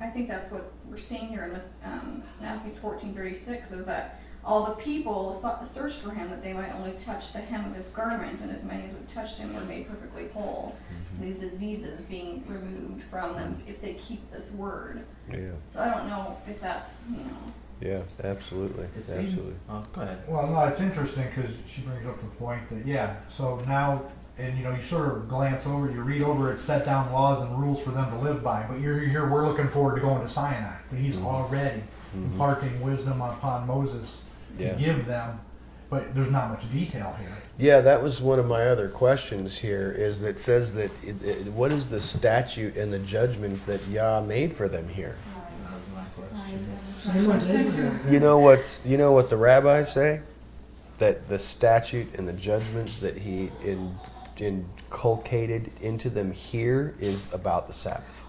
I think that's what we're seeing here in Matthew 14:36 is that all the people searched for him that they might only touch the hem of his garment, and as many as would touch him were made perfectly whole. So these diseases being removed from them if they keep this word. Yeah. So I don't know if that's, Yeah, absolutely. It seemed- Absolutely. Oh, go ahead. Well, no, it's interesting because she brings up the point that, yeah, so now, and you sort of glance over, you read over it, set down laws and rules for them to live by, but you're here, we're looking forward to going to Sinai, but he's already imparting wisdom upon Moses to give them, but there's not much detail here. Yeah, that was one of my other questions here, is that it says that, what is the statute and the judgment that Yah made for them here? That was my question. Same with Abraham. You know what the rabbis say? That the statute and the judgments that he inculcated into them here is about the Sabbath.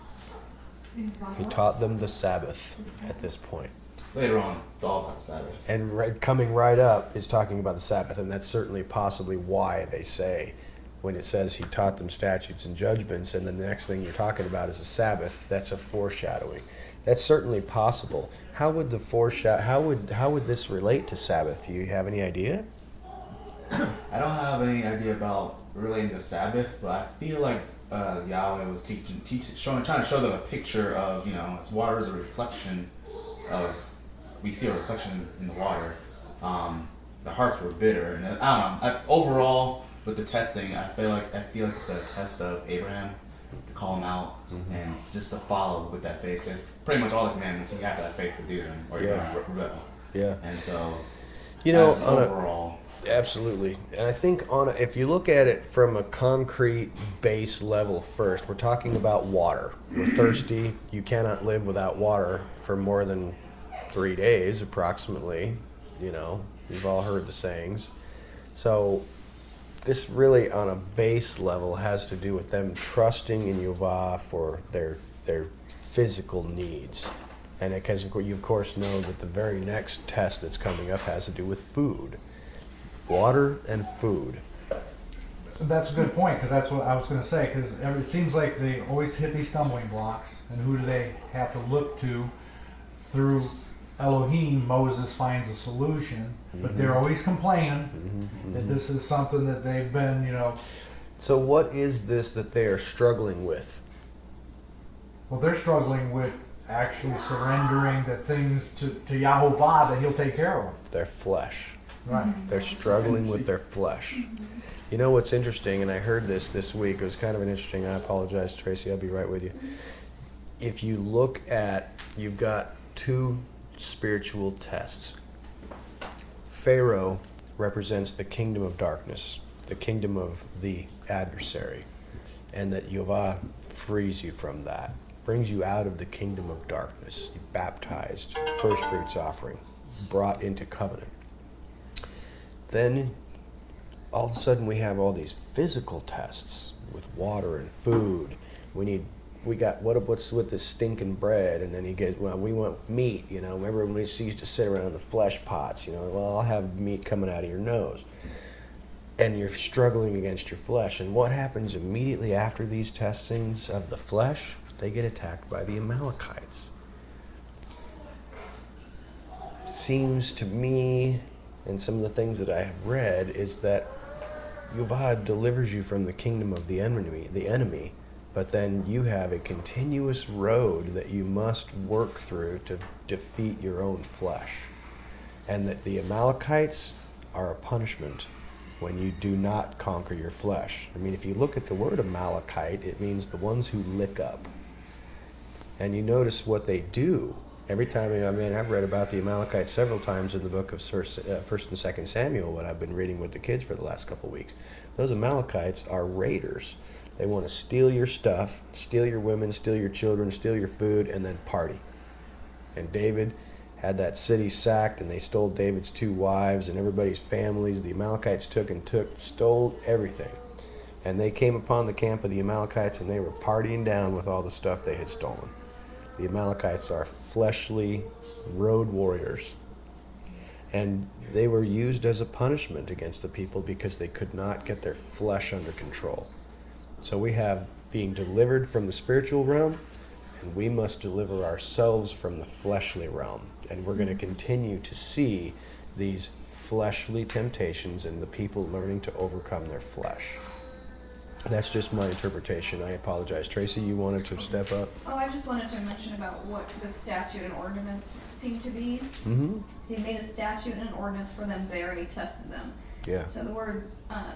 He taught them the Sabbath at this point. Later on, it's all about the Sabbath. And coming right up is talking about the Sabbath, and that's certainly possibly why they say, when it says he taught them statutes and judgments, and then the next thing you're talking about is a Sabbath, that's a foreshadowing. That's certainly possible. How would how would this relate to Sabbath? Do you have any idea? I don't have any idea about relating to Sabbath, but I feel like Yahweh was trying to show them a picture of, as water is a reflection of, we see a reflection in the water. The hearts were bitter, and I don't know. Overall, with the testing, I feel like it's a test of Abraham to call him out and just to follow with that faith. Because pretty much all the commandments, you have to have faith to do them, or you're going to rebel. Yeah. And so, on overall. Absolutely. And I think if you look at it from a concrete base level first, we're talking about water. We're thirsty. You cannot live without water for more than 3 days, approximately. You've all heard the sayings. So this really, on a base level, has to do with them trusting in Yehovah for their physical needs. And because you, of course, know that the very next test that's coming up has to do with food. Water and food. That's a good point, because that's what I was going to say, because it seems like they always hit these stumbling blocks, and who do they have to look to? Through Elohim, Moses finds a solution, but they're always complaining that this is something that they've been, So what is this that they are struggling with? Well, they're struggling with actually surrendering the things to Yahovah that he'll take care of them. Their flesh. Right. They're struggling with their flesh. You know what's interesting, and I heard this week, it was kind of an interesting, I apologize, Tracy, I'll be right with you. If you look at, you've got two spiritual tests. Pharaoh represents the kingdom of darkness. the kingdom of the adversary, and that Yehovah frees you from that, brings you out of the kingdom of darkness. You baptized, first fruits offering, brought into covenant. Then all of a sudden we have all these physical tests with water and food. What's with this stinking bread? And then he goes, well, we want meat, Remember when we used to sit around the flesh pots, well, I'll have meat coming out of your nose. And you're struggling against your flesh. And what happens immediately after these testings of the flesh? They get attacked by the Amalekites. Seems to me, and some of the things that I have read, is that Yehovah delivers you from the kingdom of the enemy, but then you have a continuous road that you must work through to defeat your own flesh. And that the Amalekites are a punishment when you do not conquer your flesh. I mean, if you look at the word Amalekite, it means the ones who lick up. And you notice what they do. Every time, I've read about the Amalekites several times in the book of 1st and 2nd Samuel, what I've been reading with the kids for the last couple of weeks. Those Amalekites are raiders. They want to steal your stuff, steal your women, steal your children, steal your food, and then party. And David had that city sacked, and they stole David's 2 wives and everybody's families. The Amalekites stole everything. And they came upon the camp of the Amalekites, and they were partying down with all the stuff they had stolen. The Amalekites are fleshly road warriors. And they were used as a punishment against the people because they could not get their flesh under control. So we have being delivered from the spiritual realm, and we must deliver ourselves from the fleshly realm. And we're going to continue to see these fleshly temptations and the people learning to overcome their flesh. That's just my interpretation. I apologize. Tracy, you wanted to step up? Oh, I just wanted to mention about what the statute and ordinance seem to be. Mm-hmm. So he made a statute and an ordinance for them there, and he tested them. Yeah. So the word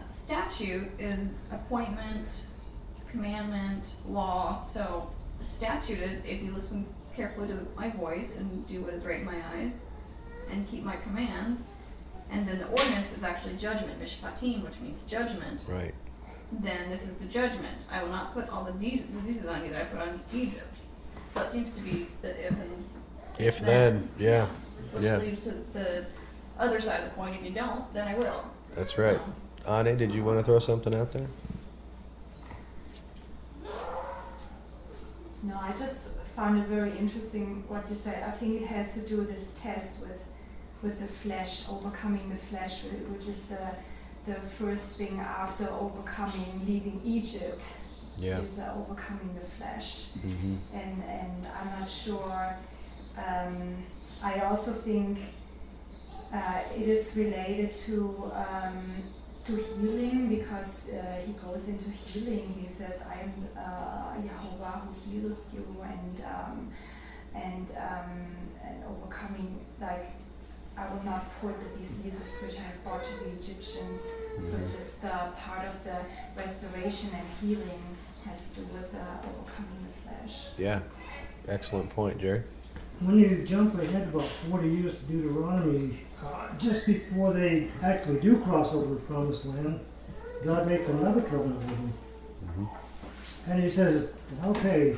statute is appointment, commandment, law. So the statute is if you listen carefully to my voice and do what is right in my eyes and keep my commands. And then the ordinance is actually judgment, mishpatim, which means judgment. Right. Then this is the judgment. I will not put all the diseases on you that I put on Egypt. So it seems to be the if and If then, yeah. Which Yeah. leads to the other side of the coin. If you don't, then I will. That's right. Ane, did you want to throw something out there? No, I just found it very interesting what you said. I think it has to do with this test with the flesh, overcoming the flesh, which is the first thing after overcoming, leaving Egypt. Yeah. Is overcoming the flesh. Mm-hmm. And I'm not sure. I also think it is related to healing, because he goes into healing. He says, "I am Yehovah who heals you," and overcoming, like, I will not put the diseases which I have brought to the Egyptians. So just part of the restoration and healing has to do with overcoming the flesh. Yeah. Excellent point, Jerry. When you jump ahead about 40 years to Deuteronomy, just before they actually do cross over the promised land, God makes another covenant with them. Mm-hmm. And he says, okay,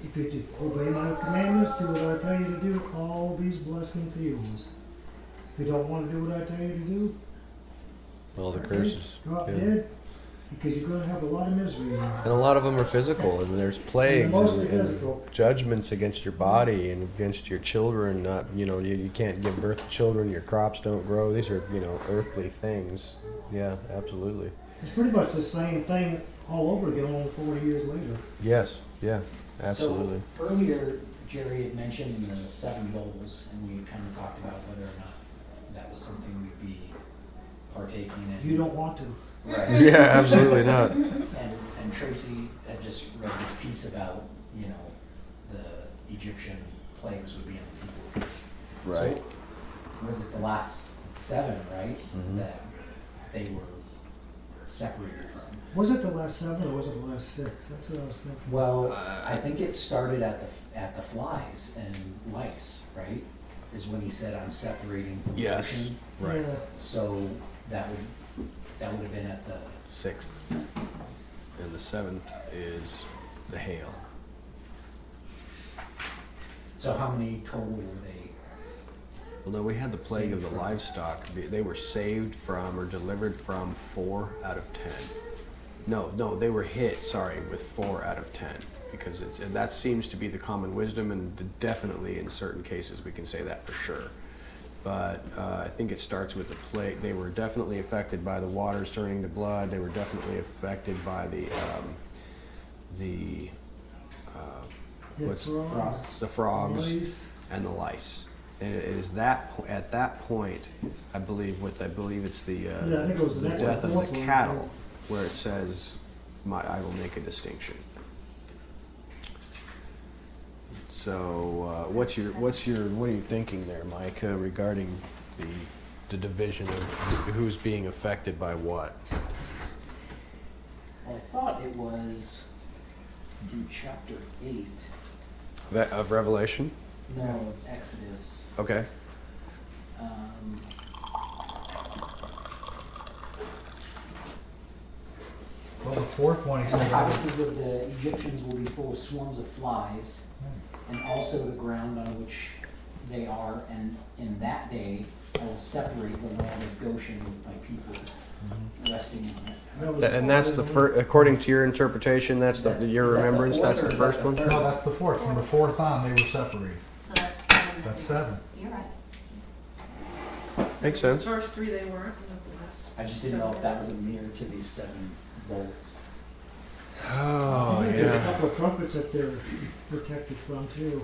if you obey my commandments, do what I tell you to do, all these blessings are yours. If you don't want to do what I tell you to do, All the curses. drop Yeah. dead, because you're going to have a lot of misery. And a lot of them are physical, and there's plagues mostly and physical. judgments against your body and against your children. Not, you can't give birth to children. Your crops don't grow. These are, earthly things. Yeah, absolutely. It's pretty much the same thing all over again, only 40 years later. Yes. Yeah. Absolutely. So earlier, Jerry had mentioned the 7 bowls, and we kind of talked about whether or not that was something we'd be partaking in. You don't want to. Right. Yeah, absolutely not. And Tracy had just read this piece about, the Egyptian plagues would be on the people. Right. So, was it the last 7, right? Mhm. That they were separated from? Was it the last 7 or was it the last 6? That's what I was thinking. Well, I think it started at the flies and lice, right? Is when he said, "I'm separating from the Yes. ocean." Right. Yeah. So that would That would have been at the, 6th. And the 7th is the hail. so how many total were they? Well, no, we had the plague of the livestock. They were saved from or delivered from 4 out of 10. No, they were hit, with 4 out of 10. Because that seems to be the common wisdom, and definitely in certain cases we can say that for sure. But I think it starts with the plague. They were definitely affected by the waters turning to blood. They were definitely affected by the frogs Lice. and the lice. And it is at that point, I believe it's the Yeah, I think it was the that death of one. the cattle, where it says, I will make a distinction. So, what are you thinking there, Mike, regarding the division of who's being affected by what? Well, I thought it was in chapter 8. Of Revelation? No, of Exodus. Okay. Well, the fourth one, he And the said, houses of the Egyptians will be full of swarms of flies, and also the ground on which they are, and in that day I will separate the land of Goshen with my people, resting on it. And that's the first, according to your interpretation, that's your remembrance, that's the first one? no, that's the fourth. From the fourth on, they were separated. So that's 7. That's 7. You're right. Makes The sense. first 3 they weren't, and the last. I just didn't know if that was a mirror to these 7 bowls. Oh, There's a yeah. couple of trumpets that they're protected from too.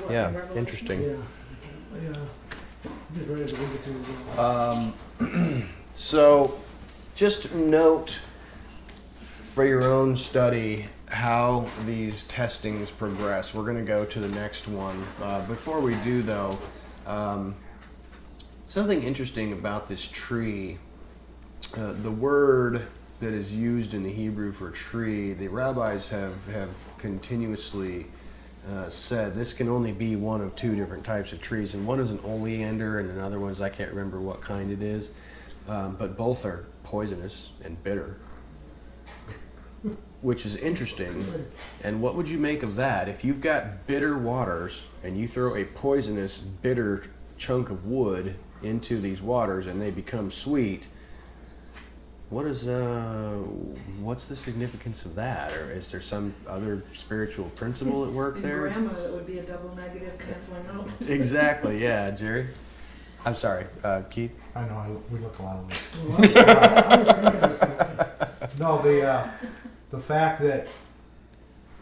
What, Yeah, Revelation? interesting. Yeah. Just ready to read it to you as well. So, just note for your own study how these testings progress. We're going to go to the next one. Before we do, though, something interesting about this tree, the word that is used in the Hebrew for tree, the rabbis have continuously said this can only be one of 2 different types of trees, and one is an oleander and another one is, I can't remember what kind it is, but both are poisonous and bitter, which is interesting. And what would you make of that? If you've got bitter waters and you throw a poisonous bitter chunk of wood into these waters and they become sweet, what's the significance of that? Or is there some other spiritual principle at work In there? grammar, that would be a double negative canceling out. Exactly, yeah, Jerry. I'm sorry, Keith. I know, we look a lot alike. Well, I was thinking this thing. No, the fact that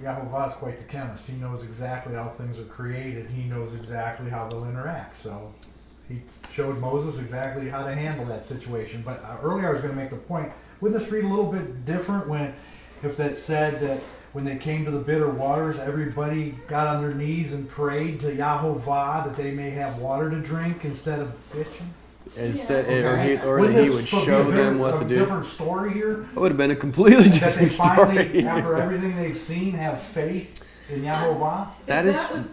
Yahovah is quite the chemist. He knows exactly how things are created. He knows exactly how they'll interact. So he showed Moses exactly how to handle that situation. But earlier I was going to make the point, wouldn't this read a little bit different if that said that when they came to the bitter waters, everybody got on their knees and prayed to Yahovah that they may have water to drink instead of bitching? Instead, Okay. or Wouldn't that he this would be a show them different- what to a do. different story here? It would have been a completely That they different finally, story. after everything they've seen, have faith in Yahovah? If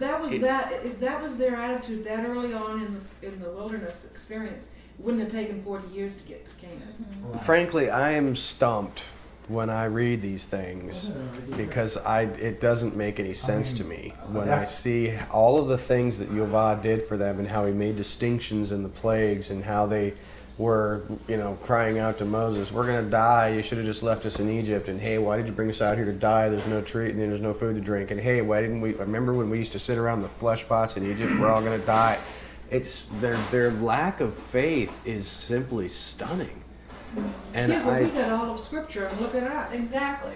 that was their attitude that early on in the wilderness experience, it wouldn't have taken 40 years to get to Canaan. Frankly, I am stumped when I read these things because it doesn't make any sense to me when I see all of the things that Yahovah did for them and how he made distinctions in the plagues and how they were, crying out to Moses, "We're going to die. You should have just left us in Egypt." And hey, why did you bring us out here to die? There's no tree and there's no food to drink. And hey, why didn't we remember when we used to sit around the flesh pots in Egypt? We're all going to die. It's their lack of faith is simply stunning. And Yeah, but we got all of Scripture, and look at us. Exactly.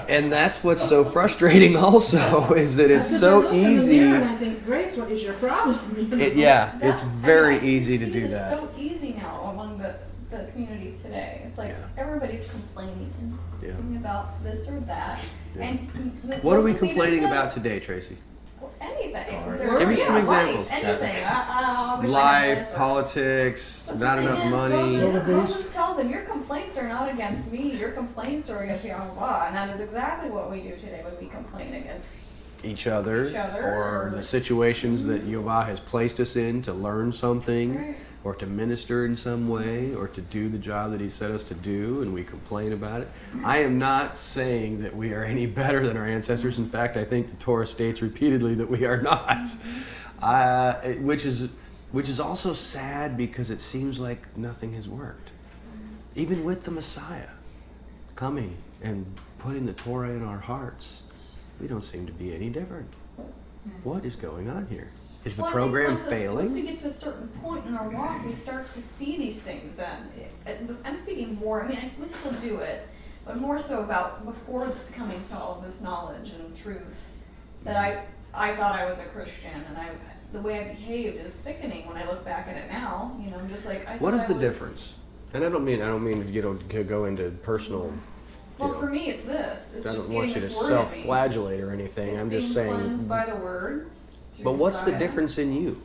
and that's what's so frustrating also is that it's Because so I look in the easy. mirror and I think, Grace, what is your problem? It's very easy to see do this that. so easy now among the community today. It's like Yeah. everybody's complaining Yeah. about this or that. Yeah. And What are we Moses even complaining says, about today, Tracy? well, anything. Cars. There- Give me some yeah, examples. Life, anything. I wish I had Life, this or- politics, But the not thing enough is, money. Moses tells them, your complaints are not against me, your complaints are against Yahovah. And that is exactly what we do today when we complain against Each other, Each other. or the situations that Yahovah has placed us in to learn something. Right. or to minister in some way or to do the job that he set us to do, and we complain about it. I am not saying that we are any better than our ancestors. In fact, I think the Torah states repeatedly that we are not, which is also sad because it seems like nothing has worked. Even with the Messiah coming and putting the Torah in our hearts, we don't seem to be any different. What is going on here? Is the program failing? Once we get to a certain point in our walk, we start to see these things then. I'm speaking more, I mean, we still do it, but more so about before coming to all of this knowledge and truth, that I thought I was a Christian, and the way I behaved is sickening when I look back at it now. You know, I'm just like, what is the difference? And I don't mean you know, go into personal. Well, for me, it's this. It's I just don't want you getting to this word in me. self-flagellate or anything. It's I'm just being saying. cleansed by the word. But what's the difference in you?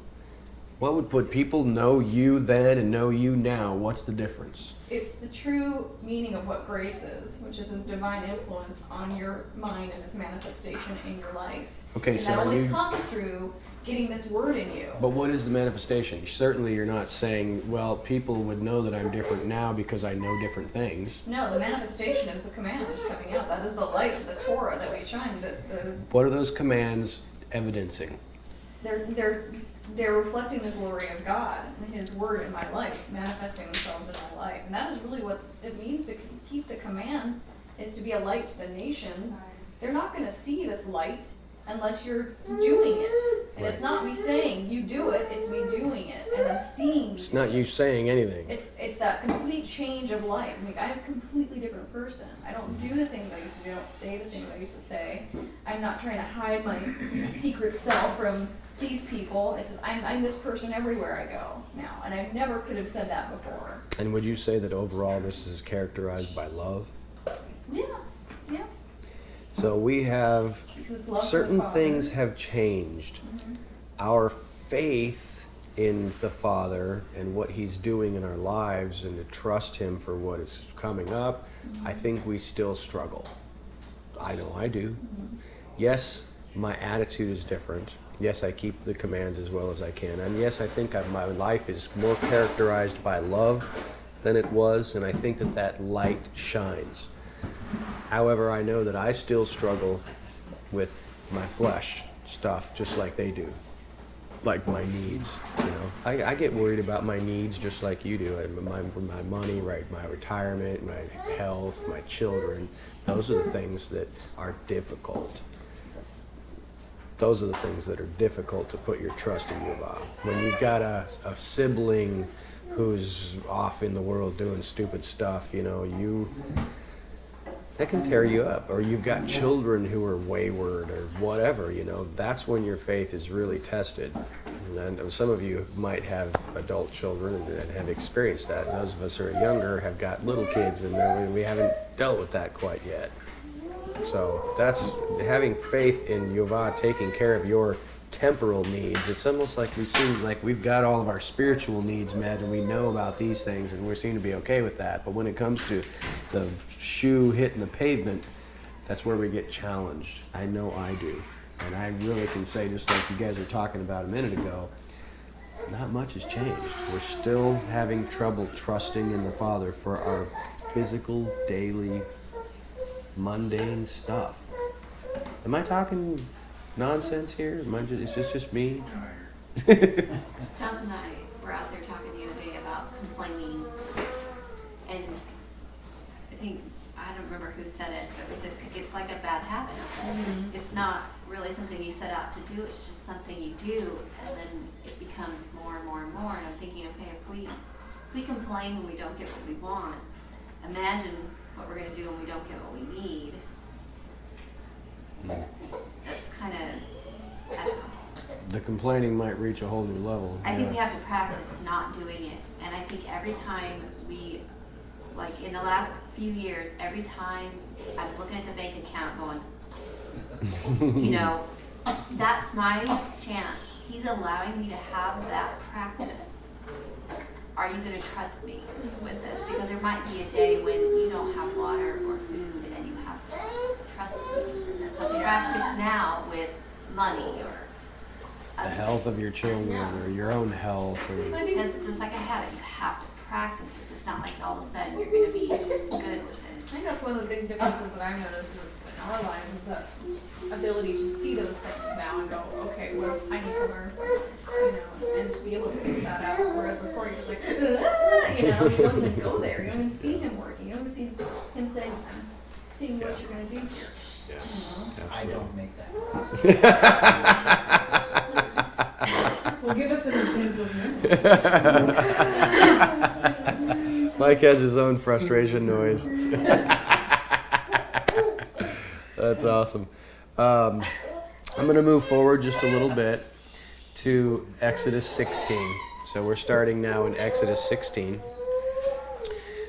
What would people know you then and know you now? What's the difference? It's the true meaning of what grace is, which is His divine influence on your mind and His manifestation in your life. Okay, and so that are only you? comes through getting this word in you. But what is the manifestation? Certainly, you're not saying, well, people would know that I'm different now because I know different things. No, the manifestation is the commands coming out. That is the light of the Torah that we shine. What are those commands evidencing? They're reflecting the glory of God and His word in my life, manifesting themselves in my life. And that is really what it means to keep the commands, is to be a light to the nations. They're not going to see this light unless you're doing it. And it's not me saying you do it, it's me doing it and then seeing me. It's not you saying anything. It's that complete change of life. I mean, I'm a completely different person. I don't do the things I used to do. I don't say the things I used to say. I'm not trying to hide my secret self from these people. It's just, I'm this person everywhere I go now. And I never could have said that before. And would you say that overall this is characterized by love? Yeah. So we have certain things have changed. Mm-hmm. Our faith in the Father and what He's doing in our lives, and to trust Him for what is coming up, I think we still struggle. I know I do. Yes, my attitude is different. Yes, I keep the commands as well as I can. And yes, I think my life is more characterized by love than it was, and I think that light shines. However, I know that I still struggle with my flesh stuff just like they do, like my needs. You know, I get worried about my needs just like you do. My money, right? My retirement, my health, my children. Those are the things that are difficult. Those are the things that are difficult to put your trust in Yehovah. When you've got a sibling who's off in the world doing stupid stuff, you know, that can tear you up. Or you've got children who are wayward or whatever, you know, that's when your faith is really tested. And some of you might have adult children and have experienced that. Those of us who are younger have got little kids, and we haven't dealt with that quite yet. So that's having faith in Yehovah taking care of your temporal needs. It's almost like we seem like we've got all of our spiritual needs met, and we know about these things, and we seem to be okay with that. But when it comes to the shoe hitting the pavement, that's where we get challenged. I know I do. And I really can say, just like you guys were talking about a minute ago, not much has changed. We're still having trouble trusting in the Father for our physical, daily, mundane stuff. Am I talking nonsense here? Is this just me? Johnson and I were out there talking the other day about complaining, and I don't remember who said it, but it said it's like a bad habit. Mm-hmm. It's not really something you set out to do, it's just something you do, and then it becomes more and more and more. And I'm thinking, okay, if we complain when we don't get what we want, imagine what we're going to do when we don't get what we need. That's kind of, I don't know. The complaining might reach a whole new level. I think we have to practice not doing it. And I think every time like in the last few years, every time I'm looking at the bank account going, you know, that's my chance. He's allowing me to have that practice. Are you going to trust me with this? Because there might be a day when you don't have water or food and you have to trust me. So practice now with money or the health of your children or your own health. Or, Because it's just like a habit. You have to practice this. It's not like all of a sudden you're going to be good with it. I think that's one of the big differences that I've noticed in our lives is that ability to see those things now and go, okay, what I need to learn from this, and to be able to pick that out. Whereas before you're just like, you don't even go there. You don't even see him working. You don't even see him saying, I'm seeing what you're going to do here. I don't make that. Well, give us an example of that. Mike has his own frustration noise. That's awesome. I'm going to move forward just a little bit to Exodus 16. So we're starting now in Exodus 16.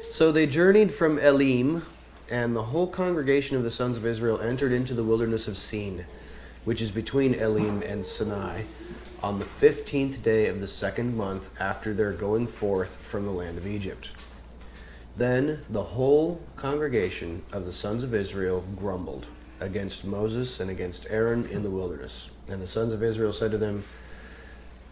So they journeyed from Elim, and the whole congregation of the sons of Israel entered into the wilderness of Sin, which is between Elim and Sinai, on the 15th day of the second month after their going forth from the land of Egypt. Then the whole congregation of the sons of Israel grumbled against Moses and against Aaron in the wilderness. And the sons of Israel said to them,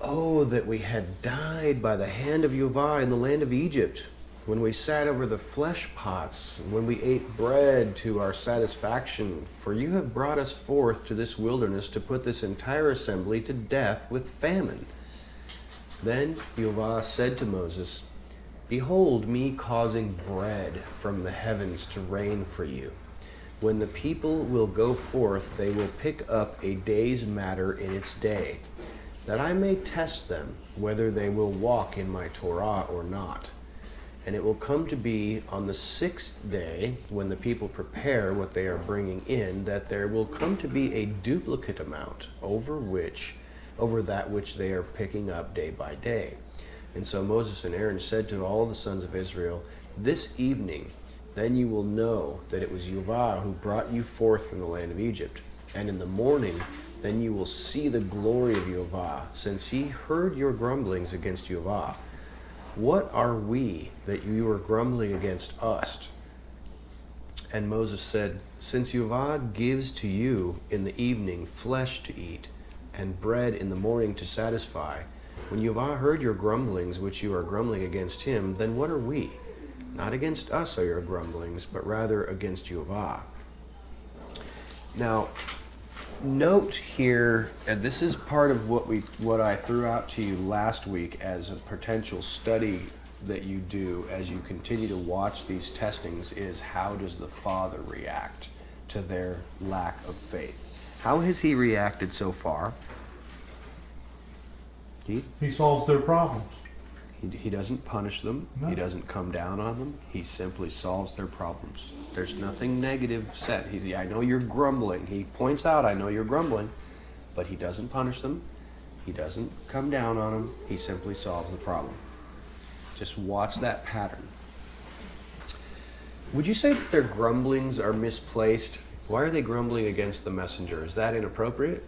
"Oh, that we had died by the hand of Jehovah in the land of Egypt, when we sat over the flesh pots, and when we ate bread to our satisfaction. For you have brought us forth to this wilderness to put this entire assembly to death with famine." Then Jehovah said to Moses, "Behold me causing bread from the heavens to rain for you. When the people will go forth, they will pick up a day's matter in its day, that I may test them, whether they will walk in my Torah or not. And it will come to be on the 6th day, when the people prepare what they are bringing in, that there will come to be a duplicate amount over that which they are picking up day by day." And so Moses and Aaron said to all the sons of Israel, "This evening, then you will know that it was Jehovah who brought you forth from the land of Egypt. And in the morning, then you will see the glory of Jehovah, since he heard your grumblings against Jehovah. What are we that you are grumbling against us?" And Moses said, "Since Jehovah gives to you in the evening flesh to eat, and bread in the morning to satisfy, when Jehovah heard your grumblings which you are grumbling against him, then what are we? Not against us are your grumblings, but rather against Jehovah." Now, note here, and this is part of what I threw out to you last week as a potential study that you do as you continue to watch these testings, is how does the Father react to their lack of faith? How has he reacted so far? He solves their problems. He doesn't punish them. No. He doesn't come down on them. He simply solves their problems. There's nothing negative said. I know you're grumbling. He points out, I know you're grumbling, but he doesn't punish them. He doesn't come down on them. He simply solves the problem. Just watch that pattern. Would you say that their grumblings are misplaced? Why are they grumbling against the messenger? Is that inappropriate?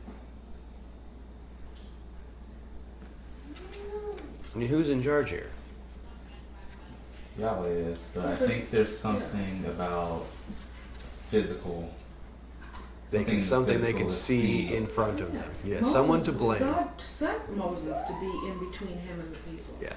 I mean, who's in charge here? Yahweh is, but I think there's something about physical. Something they can physical to see in front of them. Yeah, Moses- someone to blame. God sent Moses to be in between him and the people. Yeah.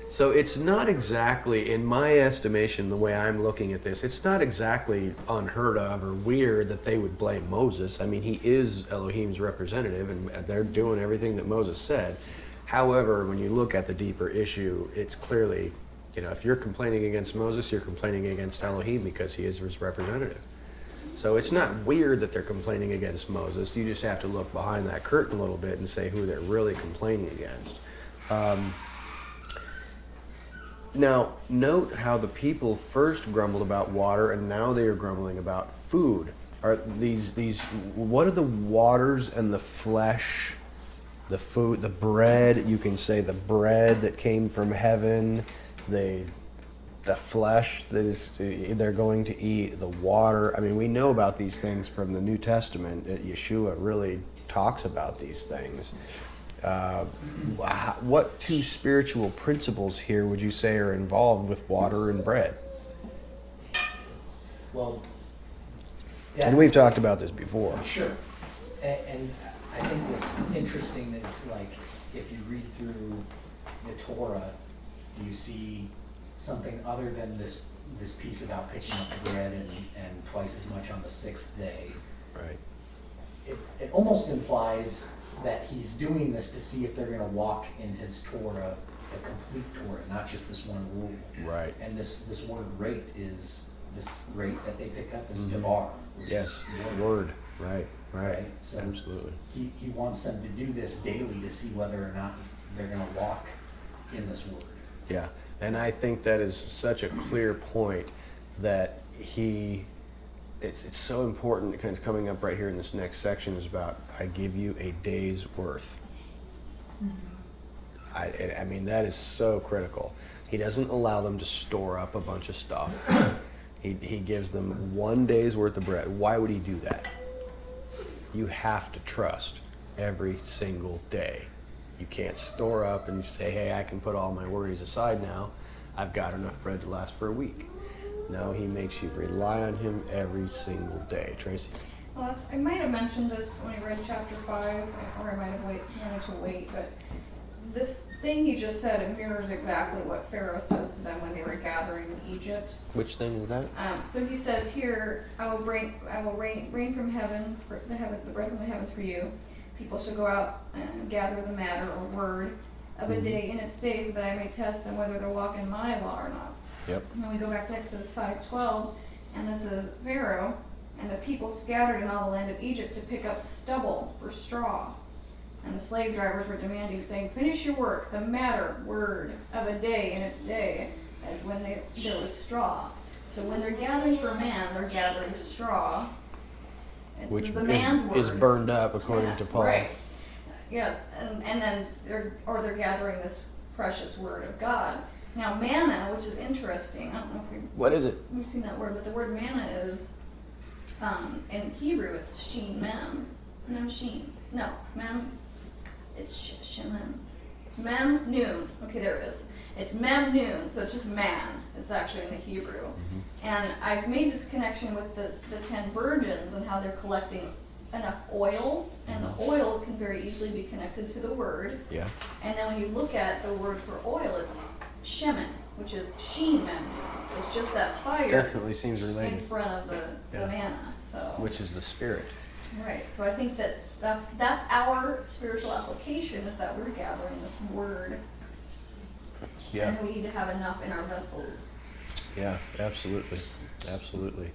So it's not exactly, in my estimation, the way I'm looking at this, it's not exactly unheard of or weird that they would blame Moses. I mean, he is Elohim's representative, and they're doing everything that Moses said. However, when you look at the deeper issue, it's clearly, if you're complaining against Moses, you're complaining against Elohim because he is his representative. So it's not weird that they're complaining against Moses. You just have to look behind that curtain a little bit and say who they're really complaining against. Now, note how the people first grumbled about water and now they are grumbling about food. Are what are the waters and the flesh? The food, the bread, you can say the bread that came from heaven, the flesh that they're going to eat, the water. I mean, we know about these things from the New Testament. Yeshua really talks about these things. What two spiritual principles here would you say are involved with water and bread? Well, And we've talked about this before. sure. And I I think what's interesting is like, if you read through the Torah, you see something other than this piece about picking up the bread and twice as much on the sixth day. Right. It almost implies that he's doing this to see if they're gonna walk in his Torah, the complete Torah, not just this one rule. Right. And this word rate is, this rate that they pick up is Mhm. debar, which Yes. is Word. Right. Right. So Absolutely. he wants them to do this daily to see whether or not they're gonna walk in this word. Yeah, and I think that is such a clear point that it's so important. Kind of coming up right here in this next section is about, I give you a day's worth. I mean, that is so critical. He doesn't allow them to store up a bunch of stuff. He gives them 1 day's worth of bread. Why would he do that? You have to trust every single day. You can't store up and say, hey, I can put all my worries aside now. I've got enough bread to last for a week. No, he makes you rely on him every single day. Tracy? Well, I might have mentioned this when I read chapter 5, or I might have wanted to wait, but this thing he just said, it mirrors exactly what Pharaoh says to them when they were gathering in Egypt. Which thing is that? So he says here, I will rain from heavens, the bread from the heavens for you. People shall go out and gather the matter or word of a day in its day, so that I may test them whether they're walking my law or not. Yep. And then we go back to Exodus 5:12, and this is Pharaoh, and the people scattered in all the land of Egypt to pick up stubble for straw. And the slave drivers were demanding, saying, finish your work, the matter, word of a day in its day, as when there was straw. So when they're gathering for man, they're gathering straw. It's Which the man's word. is burned up, according to Paul. Right. Yes, and then they're gathering this precious word of God. Now manna, which is interesting, I don't know if What is it? we've seen that word, but the word manna is, in Hebrew it's sheen mem. Mem sheen. No, mem, it's shemem. Mem noon. Okay, there it is. It's mem noon, so it's just man. It's actually in the Hebrew. And I've made this connection with the 10 virgins and how they're collecting enough oil, and the oil can very easily be connected to the word. Yeah. And then when you look at the word for oil, it's shemen, which is sheen men. So it's just that fire Definitely seems in related. front of the Yeah. manna. So Which is the spirit. right. So I think that's our spiritual application, is that we're gathering this word, Yeah. and we need to have enough in our vessels. Yeah, absolutely. Absolutely.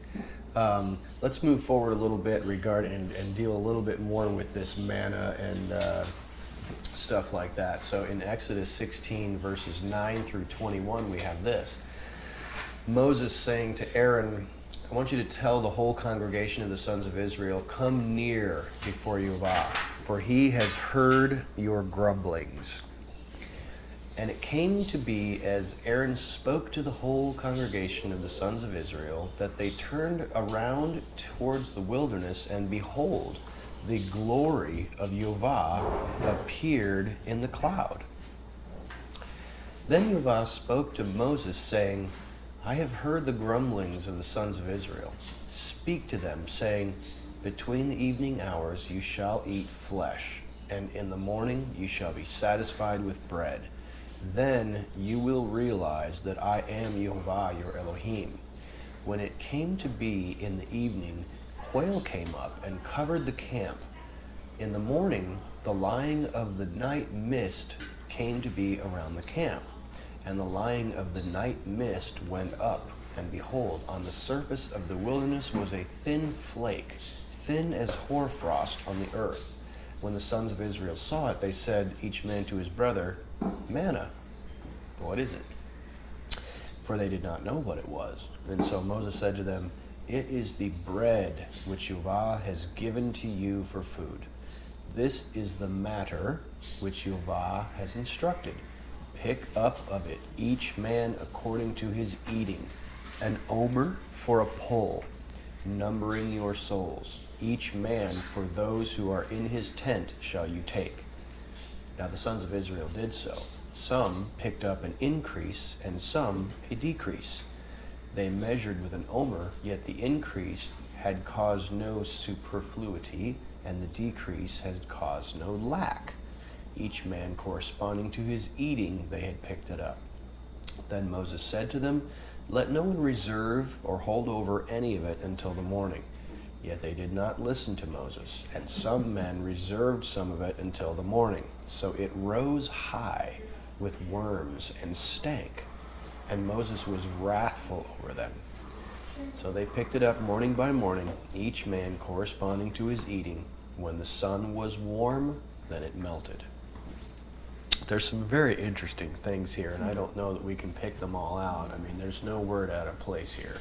Let's move forward a little bit and deal a little bit more with this manna and stuff like that. So in Exodus 16, verses 9 through 21, we have this. Moses saying to Aaron, I want you to tell the whole congregation of the sons of Israel, come near before Yehovah, for he has heard your grumblings. And it came to be, as Aaron spoke to the whole congregation of the sons of Israel, that they turned around towards the wilderness, and behold, the glory of Yehovah appeared in the cloud. Then Yehovah spoke to Moses, saying, I have heard the grumblings of the sons of Israel. Speak to them, saying, between the evening hours you shall eat flesh, and in the morning you shall be satisfied with bread. Then you will realize that I am Yehovah your Elohim. When it came to be in the evening, quail came up and covered the camp. In the morning, the lying of the night mist came to be around the camp. And the lying of the night mist went up, and behold, on the surface of the wilderness was a thin flake, thin as hoarfrost on the earth. When the sons of Israel saw it, they said, each man to his brother, manna, what is it? For they did not know what it was. And so Moses said to them, it is the bread which Yehovah has given to you for food. This is the matter which Yehovah has instructed. Pick up of it, each man according to his eating, an omer for a pole, numbering your souls. Each man for those who are in his tent shall you take. Now the sons of Israel did so. Some picked up an increase, and some a decrease. They measured with an omer, yet the increase had caused no superfluity, and the decrease had caused no lack. Each man corresponding to his eating, they had picked it up. Then Moses said to them, "Let no one reserve or hold over any of it until the morning." Yet they did not listen to Moses, and some men reserved some of it until the morning. So it rose high with worms and stank, and Moses was wrathful over them. So they picked it up morning by morning, each man corresponding to his eating. When the sun was warm, then it melted. There's some very interesting things here, and I don't know that we can pick them all out. I mean, there's no word out of place here.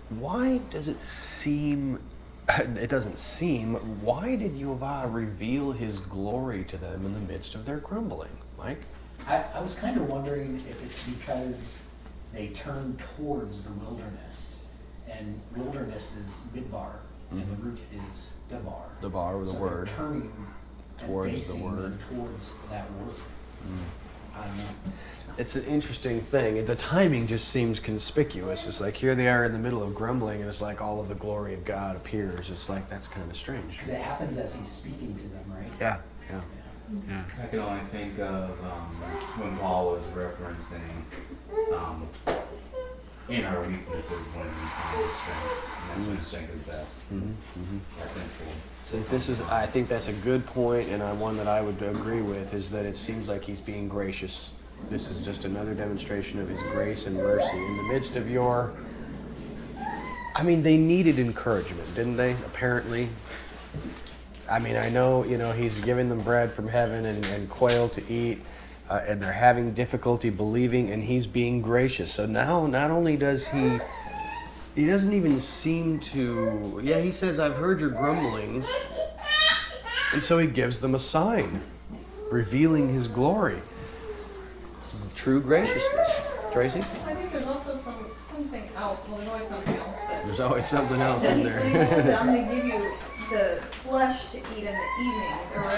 Why does it seem, it doesn't seem, why did Yehovah reveal his glory to them in the midst of their grumbling? Mike? I was kind of wondering if it's because they turned towards the wilderness, and wilderness is midbar, and the root is debar. Debar with so a word. They're turning Towards and the facing word. them towards that word. I don't know. It's an interesting thing. The timing just seems conspicuous. It's like here they are in the middle of grumbling, and it's like all of the glory of God appears. It's like, that's kind of strange. Because it happens as he's speaking to them, right? Yeah, yeah. Yeah. I can only think of when Paul was referencing in our weaknesses when we find his strength, and that's when his strength is best. That tends to So this is, I think that's a good point, and one that I would agree with, is that it seems like he's being gracious. This is just another demonstration of his grace and mercy in the midst of your, I mean, they needed encouragement, didn't they? Apparently. I mean, I know, he's giving them bread from heaven and quail to eat, and they're having difficulty believing, and he's being gracious. So now, not only does he doesn't even seem to, he says, "I've heard your grumblings." And so he gives them a sign, revealing his glory. True graciousness. Tracy? I think there's also something else. Well, there's always something else, but There's always something else But in he says that I'm there. going to give you the flesh to eat in the evenings, or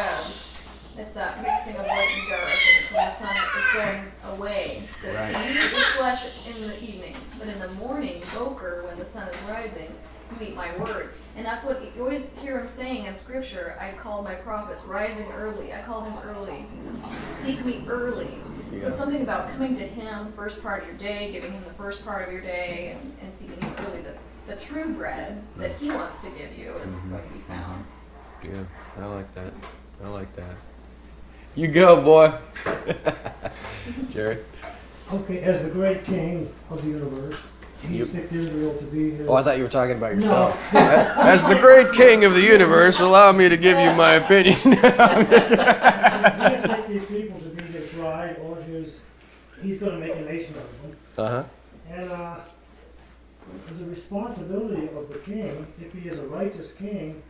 it's that mixing of light and dark, and it's when the sun is going away. So Right. you eat the flesh in the evening, but in the morning, Boker, when the sun is rising, you eat my word. And that's what you always hear him saying in Scripture. I call my prophets rising early. I call him early. Seek me early. So it's something about coming to him first part of your day, giving him the first part of your day, and seeking him early. The true bread that he wants to give you is going to be found. Yeah, I like that. I like that. You go, boy. Jerry? Okay, as the great king of the universe, he's You- picked Israel to be his... Oh, I thought you were talking about yourself. As the great king of the universe, allow me to give you my opinion. He has picked these people to be his bride or he's going to make a nation of them. Uh-huh. And the responsibility of the king, if he is a righteous king,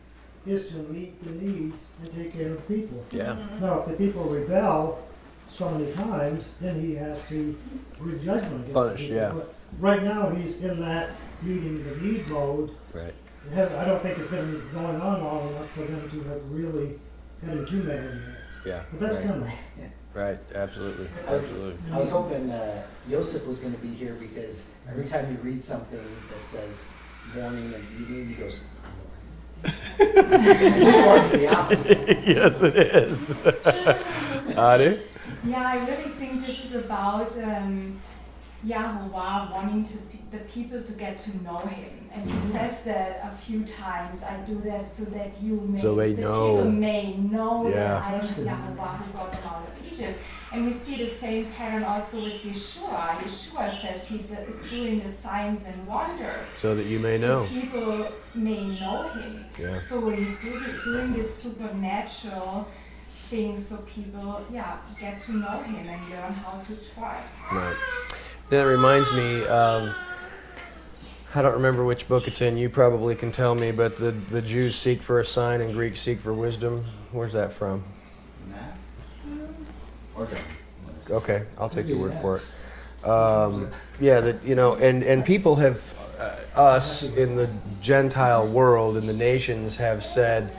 is to meet the needs and take care of people. Yeah. Now, if the people rebel so many times, then he has to bring judgment against Punish, the people. yeah. But right now, he's in that meeting the need mode. Right. I don't think it's been going on long enough for them to have really gotten too mad in there. Yeah. But that's right. coming. Right, absolutely. Absolutely. I was hoping Yosef was going to be here because every time he reads something that says morning and evening, he goes, this one's the opposite. Yes, it is. Adi? Yeah, I really think this is about Yahuwah wanting the people to get to know him. And he says that a few times, I do that so that you may, So they the know. people may know Yeah. that I am Yahuwah who brought them out of Egypt. And we see the same pattern also with Yeshua. Yeshua says he is doing the signs and wonders. So that you may know. So people may know him. Yeah. So he's doing this supernatural things so people, get to know him and learn how to trust. Right. That reminds me of, I don't remember which book it's in, you probably can tell me, but the Jews seek for a sign and Greeks seek for wisdom. Where's that from? Okay. Okay, I'll take your word for it. Yeah, that, and people have, us in the Gentile world, in the nations, have said,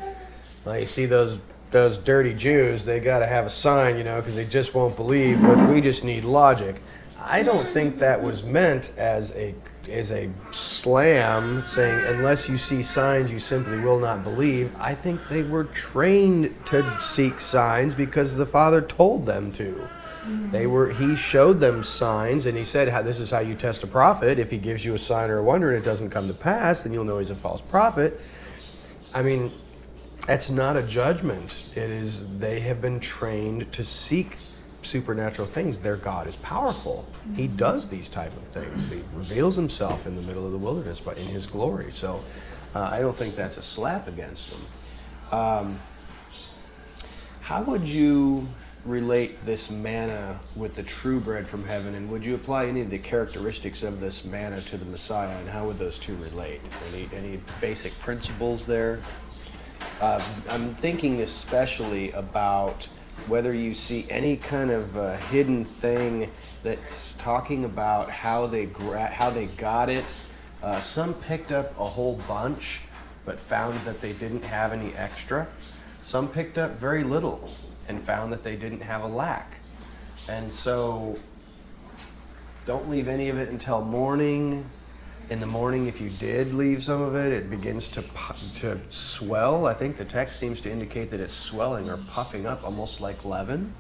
you see those dirty Jews, they got to have a sign, because they just won't believe, but we just need logic. I don't think that was meant as a slam saying, unless you see signs, you simply will not believe. I think they were trained to seek signs because the Father told them to. He showed them signs, and he said, this is how you test a prophet. If he gives you a sign or a wonder and it doesn't come to pass, then you'll know he's a false prophet. I mean, that's not a judgment. They have been trained to seek supernatural things. Their God is powerful. He does these type of things. He reveals himself in the middle of the wilderness in his glory. So I don't think that's a slap against them. How would you relate this manna with the true bread from heaven, and would you apply any of the characteristics of this manna to the Messiah, and how would those two relate? Any basic principles there? I'm thinking especially about whether you see any kind of hidden thing that's talking about how they got it. Some picked up a whole bunch but found that they didn't have any extra. Some picked up very little and found that they didn't have a lack. And so don't leave any of it until morning. In the morning, if you did leave some of it, it begins to swell. I think the text seems to indicate that it's swelling or puffing up, almost like leaven.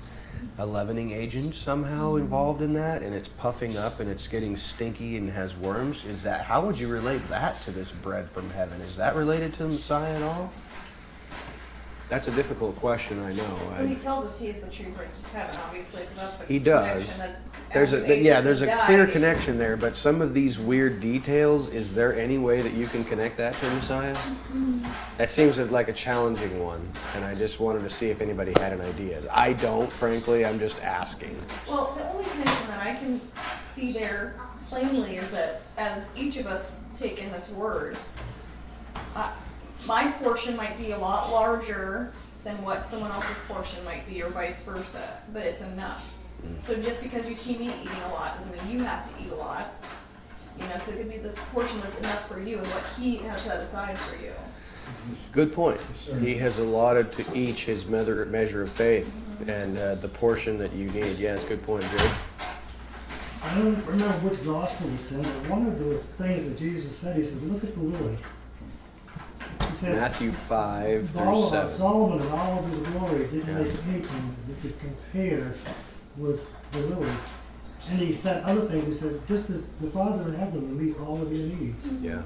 A leavening agent somehow involved in that, and it's puffing up and it's getting stinky and has worms. How would you relate that to this bread from heaven? Is that related to the Messiah at all? That's a difficult question, I know. Well, he tells us he is the true bread from heaven, obviously, so that's the He does. connection that There's after a clear connection there, but some of these weird details, is there any way that you can connect that to Messiah? That seems like a challenging one, and I just wanted to see if anybody had an idea. I don't, frankly, I'm just asking. Well, the only connection that I can see there plainly is that as each of us take in this word, my portion might be a lot larger than what someone else's portion might be, or vice versa, but it's enough. So just because you see me eating a lot doesn't mean you have to eat a lot. So it could be this portion that's enough for you and what he has set aside for you. Good point. He has allotted to each his measure of faith, and the portion that you need. Yeah, it's a good point, Jay. I don't remember which gospel it's in, but one of the things that Jesus said, he said, look at the lily. He said, Matthew 5 through 7. Solomon in all of his glory didn't make anything that could compare with the lily. And he said other things. He said, just as the Father in heaven will meet all of your needs. Yeah.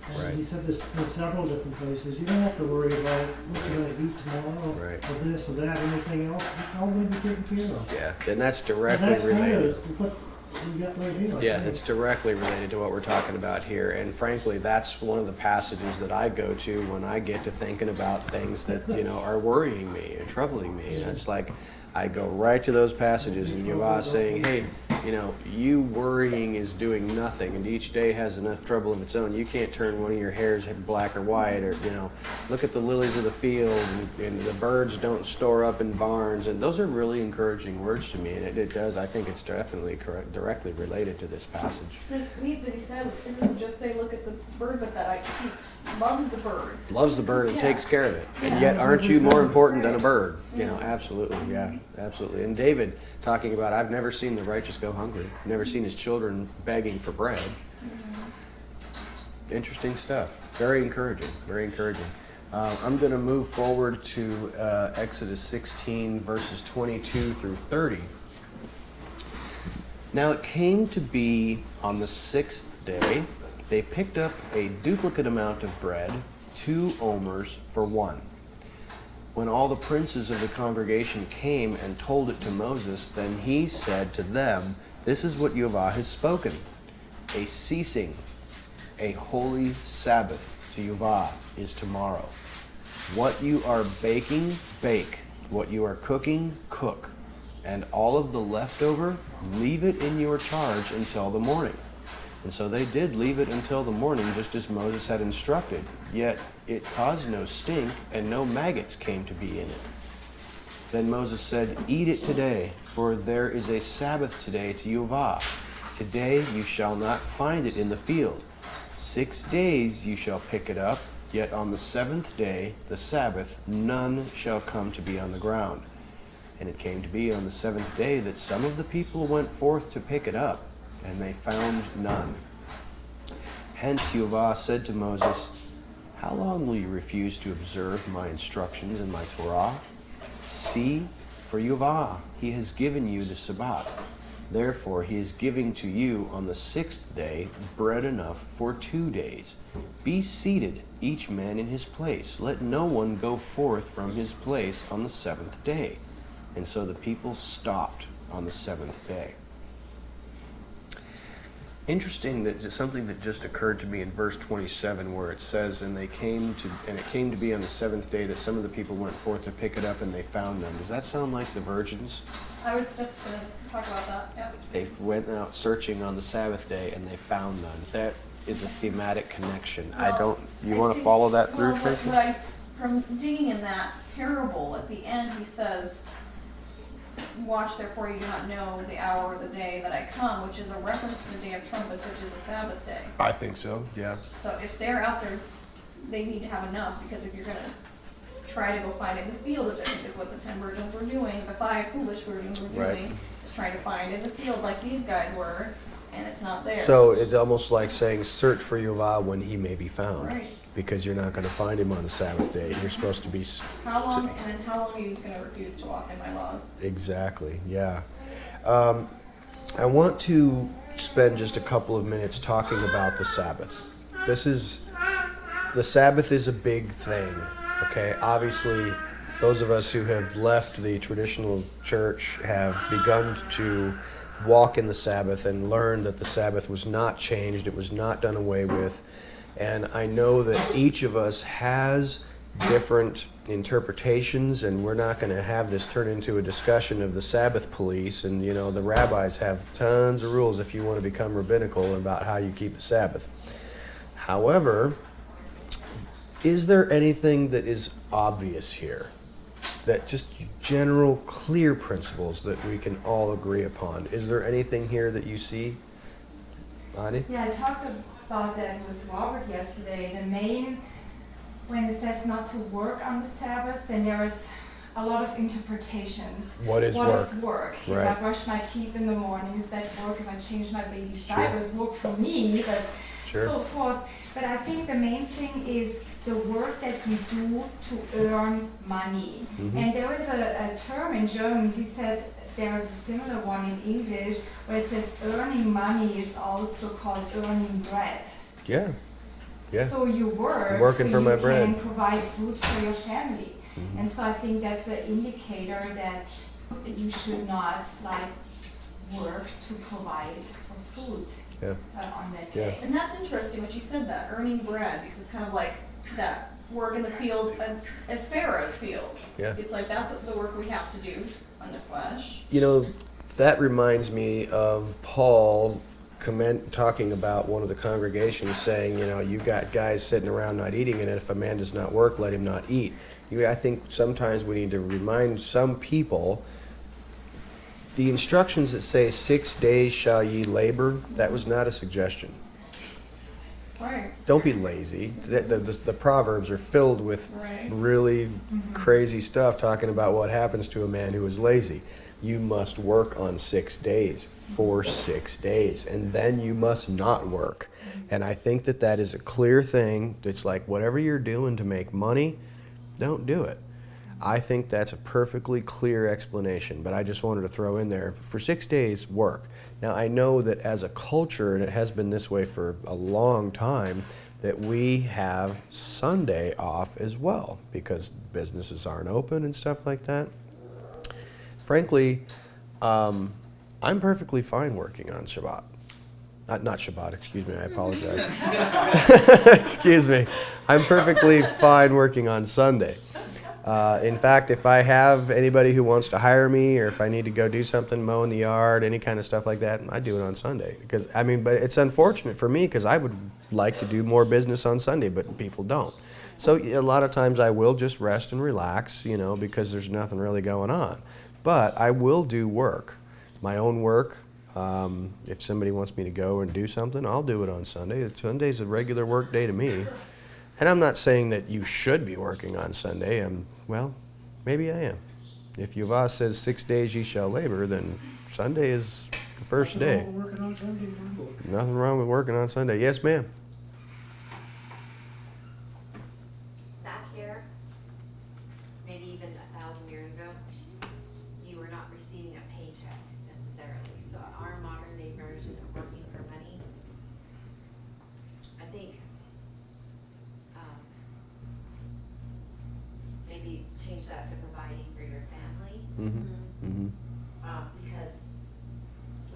And Right. he said this in several different places. You don't have to worry about what you're going to eat tomorrow, Right. or this or that, or anything else. It's all going to be taken care of. Yeah, and that's And directly that's kind related. of what we got right here. I Yeah, think. it's directly related to what we're talking about here. And frankly, that's one of the passages that I go to when I get to thinking about things that, are worrying me and troubling me. And it's like, I go right to those passages, and Yahweh saying, hey, you worrying is doing nothing, and each day has enough trouble of its own. You can't turn one of your hairs black or white, or, look at the lilies of the field, and the birds don't store up in barns. And those are really encouraging words to me, and it does. I think it's definitely directly related to this passage. It's neat that he says, it doesn't just say look at the bird, but that he loves the bird. Loves the bird and Yeah. takes care of it. And Yeah. yet, aren't you more important than a bird? Yeah. Absolutely. Yeah, absolutely. And David talking about, I've never seen the righteous go hungry. Never seen his children begging for bread. Interesting stuff. Very encouraging. Very encouraging. I'm going to move forward to Exodus 16, verses 22 through 30. Now it came to be on the 6th day, they picked up a duplicate amount of bread, 2 omers for one. When all the princes of the congregation came and told it to Moses, then he said to them, this is what Yahweh has spoken. A ceasing, a holy Sabbath to Yahweh is tomorrow. What you are baking, bake. What you are cooking, cook. And all of the leftover, leave it in your charge until the morning. And so they did leave it until the morning, just as Moses had instructed. Yet it caused no stink, and no maggots came to be in it. Then Moses said, eat it today, for there is a Sabbath today to Yahweh. Today you shall not find it in the field. 6 days you shall pick it up, yet on the 7th day, the Sabbath, none shall come to be on the ground. And it came to be on the 7th day that some of the people went forth to pick it up, and they found none. Hence Yehovah said to Moses, how long will you refuse to observe my instructions and my Torah? See, for Yehovah, he has given you the Shabbat. Therefore, he is giving to you on the 6th day bread enough for 2 days. Be seated, each man in his place. Let no one go forth from his place on the 7th day. And so the people stopped on the 7th day. Interesting that just something that just occurred to me in verse 27 where it says, and it came to be on the 7th day that some of the people went forth to pick it up and they found them. Does that sound like the virgins? I was just gonna talk about that, yep. They went out searching on the Sabbath day and they found none. That is a thematic connection. You want to follow that through, Tracy? From digging in that parable, at the end he says, watch therefore you do not know the hour or the day that I come, which is a reference to the Day of Trumpets, which is a Sabbath day. I think so, yeah. So if they're out there, they need to have enough, because if you're gonna try to go find it in the field, which I think is what the 10 virgins were doing, the 5 foolish virgins were doing, Right. is trying to find in the field like these guys were, and it's not there. So it's almost like saying, search for Yehovah when he may be found. Right. Because you're not going to find him on the Sabbath day. You're supposed to be... How long are you going to refuse to walk in my laws? Exactly, yeah. I want to spend just a couple of minutes talking about the Sabbath. The Sabbath is a big thing, okay? Obviously, those of us who have left the traditional church have begun to walk in the Sabbath and learn that the Sabbath was not changed, it was not done away with. And I know that each of us has different interpretations, and we're not going to have this turn into a discussion of the Sabbath police. And, you know, the rabbis have tons of rules if you want to become rabbinical about how you keep the Sabbath. However, is there anything that is obvious here? That just general, clear principles that we can all agree upon? Is there anything here that you see, Adi? Yeah, I talked about that with Robert yesterday. The main, when it says not to work on the Sabbath, then there is a lot of interpretations. What is work? Work? Right. If I brush my teeth in the morning, is that work? If I change my baby's Sure. diaper, it's work for me, but Sure. so forth. But I think the main thing is the work that we do to earn money. Mhm. And there is a term in German, he said there is a similar one in English, where it says earning money is also called earning bread. Yeah. Yeah. So you work, I'm working so for my you bread. can provide food for your family. Mhm. And so I think that's an indicator that you should not work to provide for food Yeah. on that Yeah. day. And that's interesting what you said, that earning bread, because it's kind of like that work in the field at Pharaoh's field. Yeah. It's like that's what the work we have to do on the flesh. You know, that reminds me of Paul talking about one of the congregations saying, you know, you got guys sitting around not eating, and if a man does not work, let him not eat. I think sometimes we need to remind some people the instructions that say 6 days shall ye labor, that was not a suggestion. Right. Don't be lazy. The Proverbs are filled with Right. really crazy stuff talking about what happens to a man who is lazy. You must work on 6 days for 6 days, and then you must not work. And I think that is a clear thing. It's like whatever you're doing to make money, don't do it. I think that's a perfectly clear explanation, but I just wanted to throw in there, for 6 days, work. Now, I know that as a culture, and it has been this way for a long time, that we have Sunday off as well, because businesses aren't open and stuff like that. Frankly, I'm perfectly fine working on Shabbat. Not Shabbat, excuse me, I apologize. Excuse me. I'm perfectly fine working on Sunday. In fact, if I have anybody who wants to hire me, or if I need to go do something, mow in the yard, any kind of stuff like that, I do it on Sunday. But it's unfortunate for me, because I would like to do more business on Sunday, but people don't. So a lot of times I will just rest and relax, because there's nothing really going on. But I will do work, my own work. If somebody wants me to go and do something, I'll do it on Sunday. Sunday's a regular work day to me. And I'm not saying that you should be working on Sunday. Well, maybe I am. If Yehovah says 6 days ye shall labor, then Sunday is the first day. Working on Sunday, Nothing wrong with working on Sunday. Yes, ma'am. that to providing for your family. Because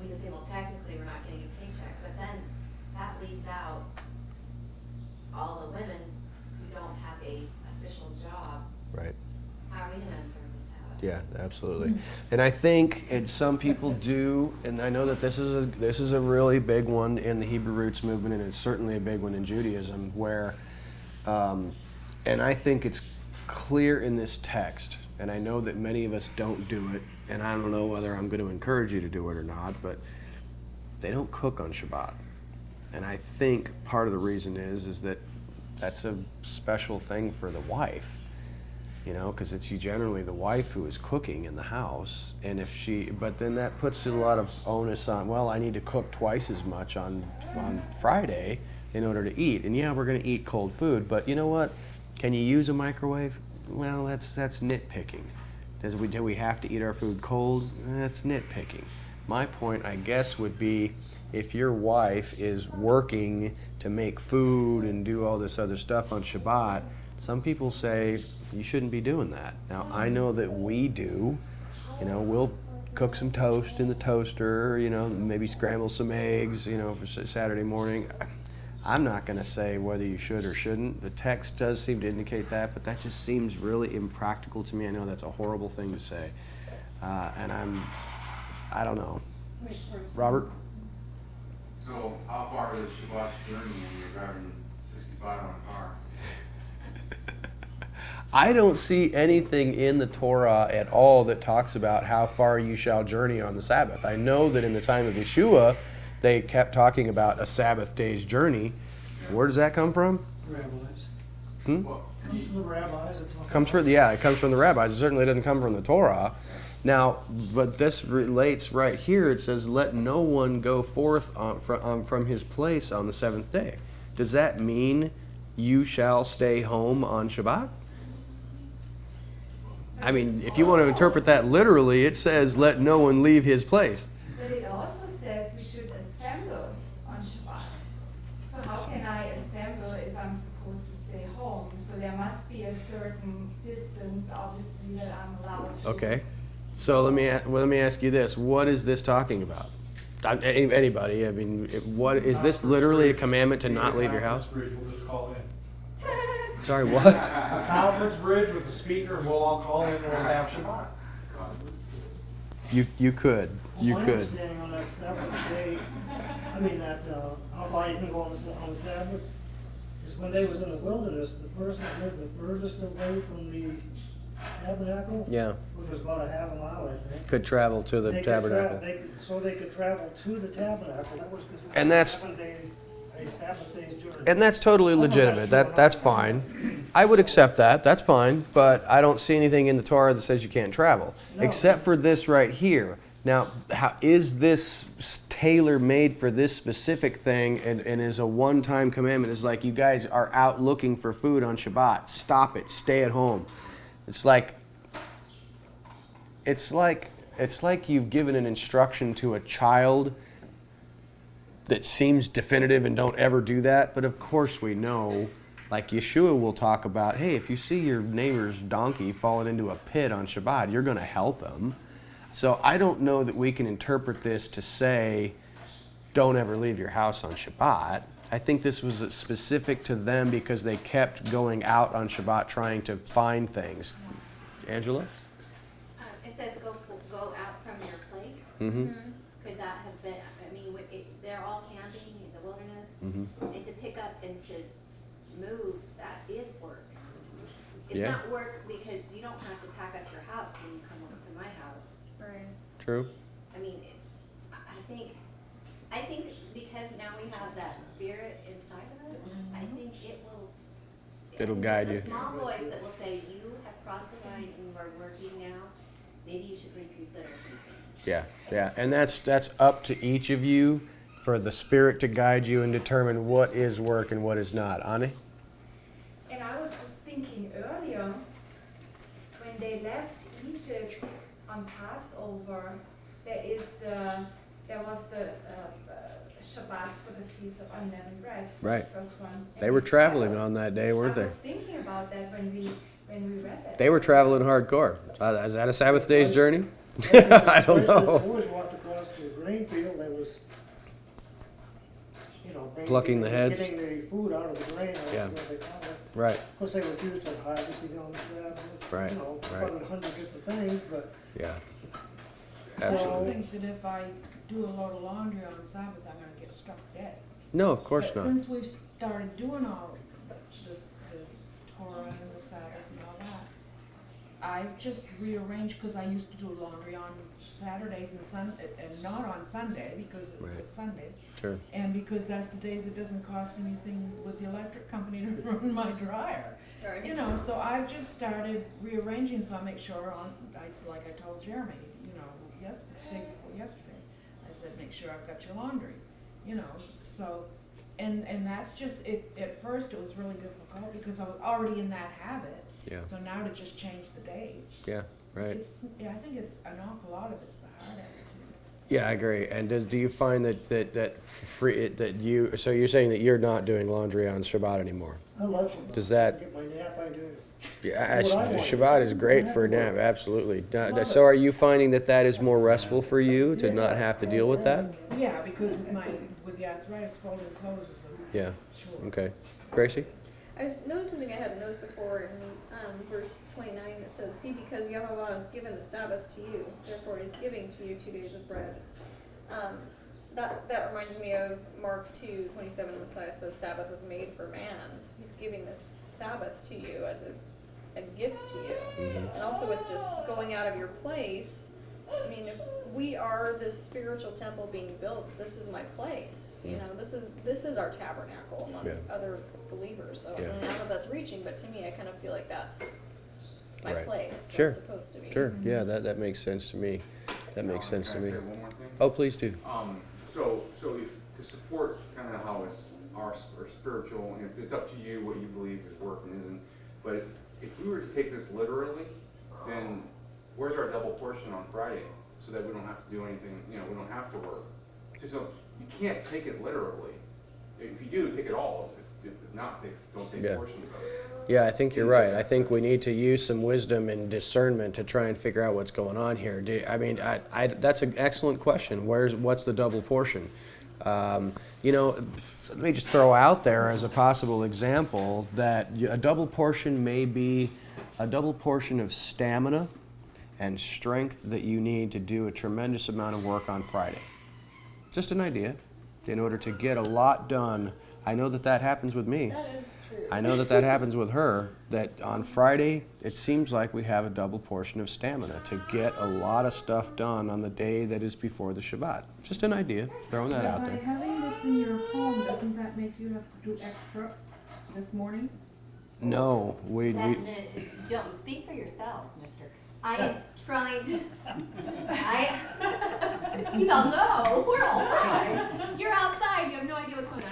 we can say, well, technically we're not getting a paycheck, but then that leaves out all the women who don't have a official job. Right. How are we gonna observe the Sabbath? Yeah, absolutely. And I think, and some people do, and I know that this is a really big one in the Hebrew Roots movement, and it's certainly a big one in Judaism, where, and I think it's clear in this text, and I know that many of us don't do it, and I don't know whether I'm going to encourage you to do it or not, but they don't cook on Shabbat. And I think part of the reason is that that's a special thing for the wife. You know, because it's generally the wife who is cooking in the house, and but then that puts a lot of onus on, well, I need to cook twice as much on Friday in order to eat. And yeah, we're going to eat cold food, but you know what? Can you use a microwave? Well, that's nitpicking. Do we have to eat our food cold? That's nitpicking. My point, I guess, would be if your wife is working to make food and do all this other stuff on Shabbat, some people say you shouldn't be doing that. Now, I know that we do. You know, we'll cook some toast in the toaster, you know, maybe scramble some eggs, you know, for Saturday morning. I'm not going to say whether you should or shouldn't. The text does seem to indicate that, but that just seems really impractical to me. I know that's a horrible thing to say. And I don't know. Robert? So how far is Shabbat's journey when you're driving 65 on a car? I don't see anything in the Torah at all that talks about how far you shall journey on the Sabbath. I know that in the time of Yeshua, they kept talking about a Sabbath day's journey. Where does that come from? Rabbis. Well, Comes from the rabbis. It It comes from the rabbis. It certainly doesn't come from the Torah. Now, but this relates right here. It says, let no one go forth from his place on the seventh day. Does that mean you shall stay home on Shabbat? I mean, if you want to interpret that literally, it says, let no one leave his place. But it also says we should assemble on Shabbat. So how can I assemble if I'm supposed to stay home? So there must be a certain distance, obviously, that I'm allowed to. Okay. So let me ask you this: what is this talking about? Anybody? I mean, what is this literally a commandment to not leave your house? Bridge, we'll just call in. Sorry, what? A conference bridge with the speaker, and we'll all call in and we'll have Shabbat. You could. You My could. understanding on that Sabbath day, I mean that how far you can go on the Sabbath, is when they was in the wilderness, the person that lived the furthest away from the tabernacle, Yeah. which was about a half a mile, I think. Could travel to the They could tabernacle. they could travel to the tabernacle. That was considered And that's- a Sabbath day's journey. And that's totally legitimate. That's fine. I would accept that. That's fine. But I don't see anything in the Torah that says you can't travel, No. except for this right here. Now, how is this tailor-made for this specific thing and is a one-time commandment? It's like you guys are out looking for food on Shabbat. Stop it. Stay at home. It's like you've given an instruction to a child that seems definitive and don't ever do that. But of course we know, like Yeshua will talk about, hey, if you see your neighbor's donkey falling into a pit on Shabbat, you're going to help him. So I don't know that we can interpret this to say, don't ever leave your house on Shabbat. I think this was specific to them because they kept going out on Shabbat trying to find things. Angela? It says go out from your place. Mm-hmm. Could that have been, I mean, they're all camping in the wilderness, Mm-hmm. and to pick up and to move, that is work. It's Yeah. not work because you don't have to pack up your house when you come over to my house. Right. True. I mean, I think because now we have that spirit inside of us, I think it will. It'll guide you. The small voice that will say, you have crossed the line and you are working now, maybe you should reconsider something. Yeah. And that's up to each of you for the Spirit to guide you and determine what is work and what is not. Ani? And I was just thinking earlier, when they left Egypt on Passover, there was the Shabbat for the Feast of Unleavened Bread. Right. The first one. They were traveling on that day, weren't I they? was thinking about that when And we read that. They were traveling hardcore. Is that a Sabbath day's journey? I don't know. Boys walked across the grain field that was, Plucking the heads? Getting the food out of the grain. Yeah. What they call it. Right, Of course, they were used to harvesting on the Sabbath. Right, right. About 100 different things, but yeah. So- I Absolutely. think that if I do a load of laundry on Sabbath, I'm gonna get struck dead. No, of course But not. since we've started doing all this, the Torah and the Sabbath and all that, I've just rearranged, cause I used to do laundry on Saturdays and not on Sunday, because it Right. was Sunday. Sure. And because that's the days it doesn't cost anything with the electric company to run my dryer. Right. You know, so I've just started rearranging, so I make sure like I told Jeremy, day before yesterday, I said, make sure I've got your laundry, so, and that's just, at first it was really difficult because I was already in that habit. Yeah. So now to just change the days. Yeah, right. I think it's an awful lot of it's the hard attitude. Yeah, I agree. And do you find so you're saying that you're not doing laundry on Shabbat anymore? I love Shabbat. Does that- Get my nap, I do. Yeah, What I want. Shabbat is great for a nap, absolutely. So are you finding that is more restful for you to not have to deal with that? Yeah, because with the arthritis, folding clothes is a Yeah, chore. okay. Gracie? I just noticed something I hadn't noticed before in verse 29 that says, "See, because Yahweh has given the Sabbath to you, therefore He is giving to you 2 days of bread." That reminds me of Mark 2:27. Messiah says, "Sabbath was made for man." He's giving this Sabbath to you as a gift to you, and also with this going out of your place. I mean, if we are this spiritual temple being built, this is my place. This is our tabernacle among other believers. So I don't know if that's reaching, but to me, I kind of feel like that's my Right. place. Sure. It's supposed to be. Sure, yeah, that makes sense to me. That makes sense to Can I me. say one more thing? Oh, please do. So to support kind of how it's our spiritual, and it's up to you what you believe is work and isn't. But if we were to take this literally, then where's our double portion on Friday, so that we don't have to do anything? We don't have to work. See, so you can't take it literally. If you do, take it all. If not, don't take Yeah. a portion of it. Yeah, I think you're right. I think we need to use some wisdom and discernment to try and figure out what's going on here. That's an excellent question. What's the double portion? Let me just throw out there as a possible example that a double portion may be a double portion of stamina and strength that you need to do a tremendous amount of work on Friday. Just an idea. In order to get a lot done. I know that happens with me. That is true. I know that happens with her, that on Friday, it seems like we have a double portion of stamina to get a lot of stuff done on the day that is before the Shabbat. Just an idea, throwing that out By there. having this in your home, doesn't that make you have to do extra this morning? No, Don't speak for yourself, mister. I am trying to, he's all, no, we're all fine. You're outside, you have no idea what's going on.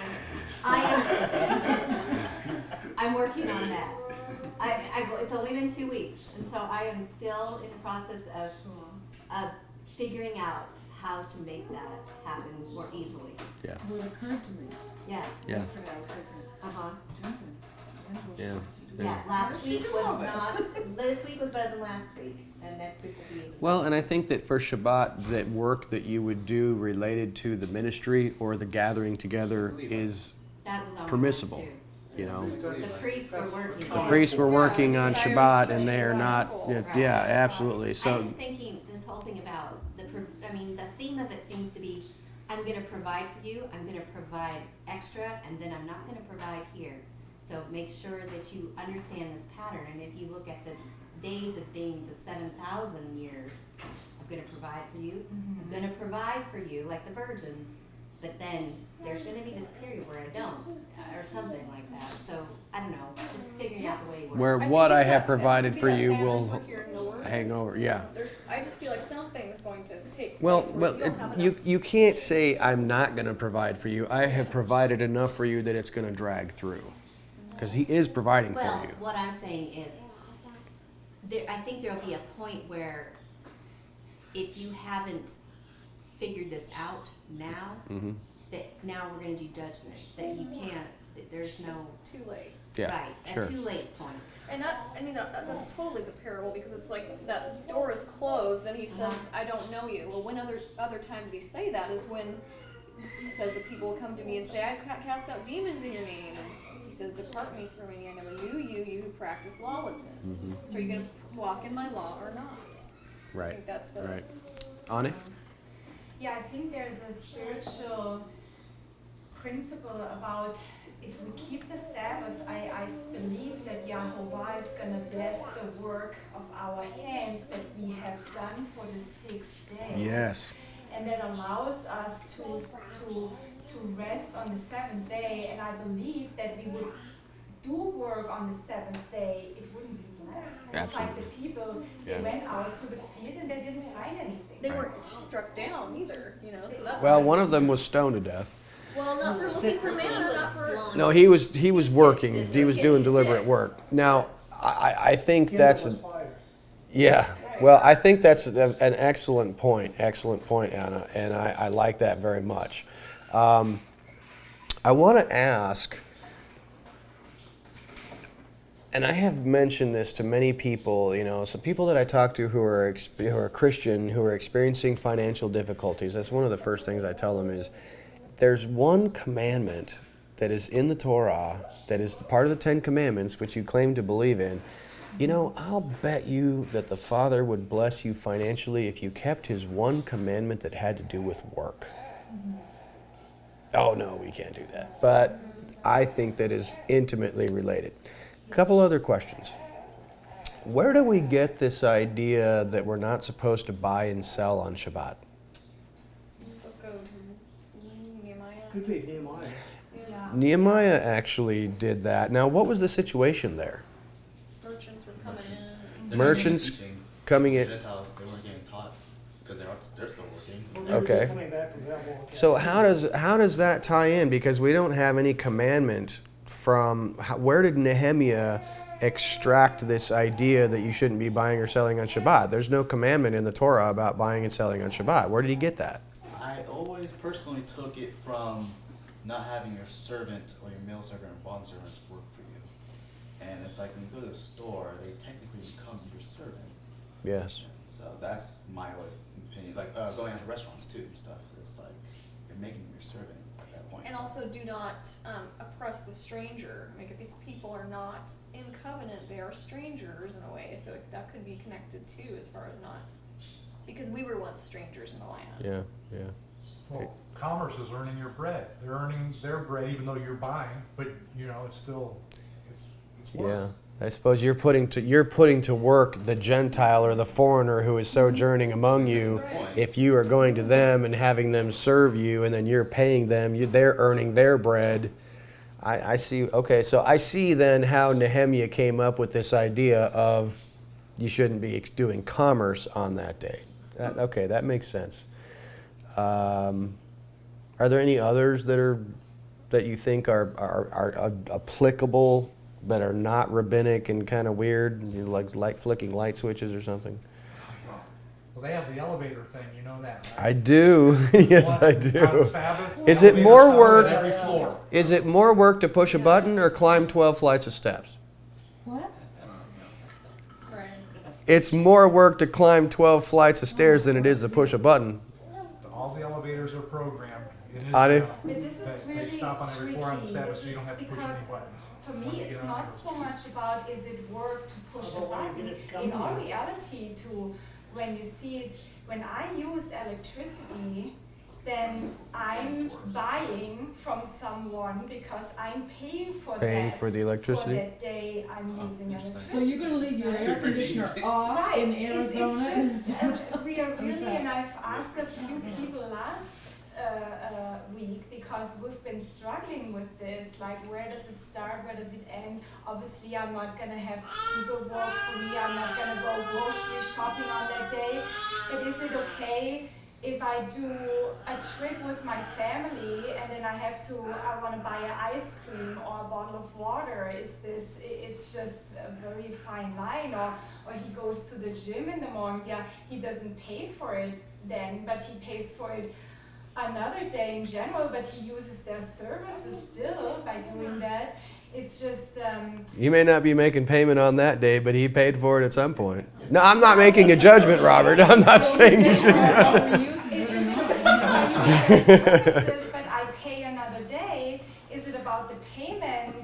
I'm working on that. It's only been 2 weeks, and so I am still in the process of figuring out how to make that happen more easily. Yeah, Well, it occurred to me Yeah, yeah, yesterday, I was thinking, uh-huh. jumping. yeah. Yeah, last How does she week do was all this? not, this week was better than last week, and next week will be. Well, and I think that for Shabbat, that work that you would do related to the ministry or the gathering together is That was on permissible. mine, you know. too. The priests were working. The priests were working on Desires Shabbat to and they are teach not, the yeah, gospel. yeah, absolutely. I So, was thinking this whole thing about the theme of it seems to be, I'm gonna provide for you, I'm gonna provide extra, and then I'm not gonna provide here. So make sure that you understand this pattern, and if you look at the days as being the 7,000 years, I'm gonna provide for you, I'm gonna provide for you, like the virgins, but then there's gonna be this period where I don't, or something like that. So, I don't know, just figuring out the way it works. where I what think I it's have that- provided it for could be you that pattern will we're hearing the word. hang over, yeah. I just feel like something's going to take place. Well, where you don't have enough. you can't say I'm not going to provide for you. I have provided enough for you that it's going to drag through, because He is providing for Well, you. what I'm saying is, I think there'll be a point where if you haven't figured this out now, Mhm. that now we're gonna do judgment, that you can't There's no, It's too late. Yeah, right, sure. a too late point. And that's totally the parable, because it's like that door is closed and he says, I don't know you. Well, when other time did he say that is when he says the people will come to me and say, I cast out demons in your name. And he says, depart me from me, I never knew you, you who practice lawlessness. Mm-hmm. So are you going to walk in my law or not? I Right, think that's the... right. Ani? Yeah, I think there's a spiritual principle about if we keep the Sabbath, I believe that Yahovah is going to bless the work of our hands that we have done for the 6 days. Yes. And that allows us to rest on the 7th day. And I believe that we would do work on the 7th day, it wouldn't be blessed. It's like the people, they went out to the field and they didn't find anything. They weren't struck down either, you know, so that's... Well, one of them was stoned to death. Well, not for looking for manna, not for... No, he was working. He was doing deliberate work. Now, I think that's... Yeah. Well, I think that's an excellent point. Excellent point, Anna. And I like that very much. I want to ask, and I have mentioned this to many people, you know, some people that I talk to who are Christian, who are experiencing financial difficulties. That's one of the first things I tell them is, there's one commandment that is in the Torah, that is part of the 10 Commandments, which you claim to believe in. You know, I'll bet you that the Father would bless you financially if you kept his one commandment that had to do with work. Oh, no, we can't do that. But I think that is intimately related. A couple other questions. Where do we get this idea that we're not supposed to buy and sell on Shabbat? Could be Nehemiah. Yeah. Nehemiah actually did that. Now, what was the situation there? Merchants were coming in. Merchants coming in. Gentiles, they weren't getting taught because they're still working. They were Okay. coming back from Babylon. So how does that tie in? Because we don't have any commandment from where did Nehemiah extract this idea that you shouldn't be buying or selling on Shabbat? There's no commandment in the Torah about buying and selling on Shabbat. Where did he get that? I always personally took it from not having your servant or your male servant or bond servants work for you. And it's like when you go to the store, they technically become your servant. Yes. So that's my always opinion. Like going out to restaurants too and stuff. It's like you're making them your servant at that point. And also do not oppress the stranger. Like if these people are not in covenant, they are strangers in a way. So that could be connected too as far as not... Because we were once strangers in the land. Yeah. Well, commerce is earning your bread. They're earning their bread even though you're buying, but you know it's still it's work. Yeah. I suppose you're putting to work the Gentile or the foreigner who is sojourning among you. If you are going to them and having them serve you, and then you're paying them, they're earning their bread. I see. Okay, so I see then how Nehemiah came up with this idea of you shouldn't be doing commerce on that day. Okay, that makes sense. Are there any others that you think are applicable but are not rabbinic and kind of weird, you know, like flicking light switches or something? Well, they have the elevator thing, you know that, right? I do. Yes, I On do. Sabbath, Is it elevator more stops work? at every floor. Is it more work to push a button or climb 12 flights of steps? What? Right. It's more work to climb 12 flights of stairs than it is to push a button. All the elevators are programmed in Israel. Are they? But this is That really they stop on every floor on the tricky. Sabbath, This so you don't is have to push because any buttons. For When me, you it's get on not there. so much about is it work to push a Although when you button. get it to come In all on. reality, when you see it, when I use electricity, then I'm buying from someone because I'm paying for Paying that. for the electricity? For that day I'm using interesting. So electricity. you're gonna leave your air conditioner off Right, in it's Arizona? just, we are really, sorry. and I've asked a few people last week because we've been struggling with this, like where does it start, where does it end? Obviously I'm not gonna have people work for me, I'm not gonna go grocery shopping on that day, but is it okay if I do a trip with my family and then I want to buy an ice cream or a bottle of water? It's just a very fine line. Or he goes to the gym in the morning. Yeah, he doesn't pay for it then, but he pays for it another day in general, but he uses their services still by doing that. It's just He may not be making payment on that day, but he paid for it at some point. No, I'm not making a judgment, Robert. I'm not saying you should go. services, but I pay another day. Is it about the payment?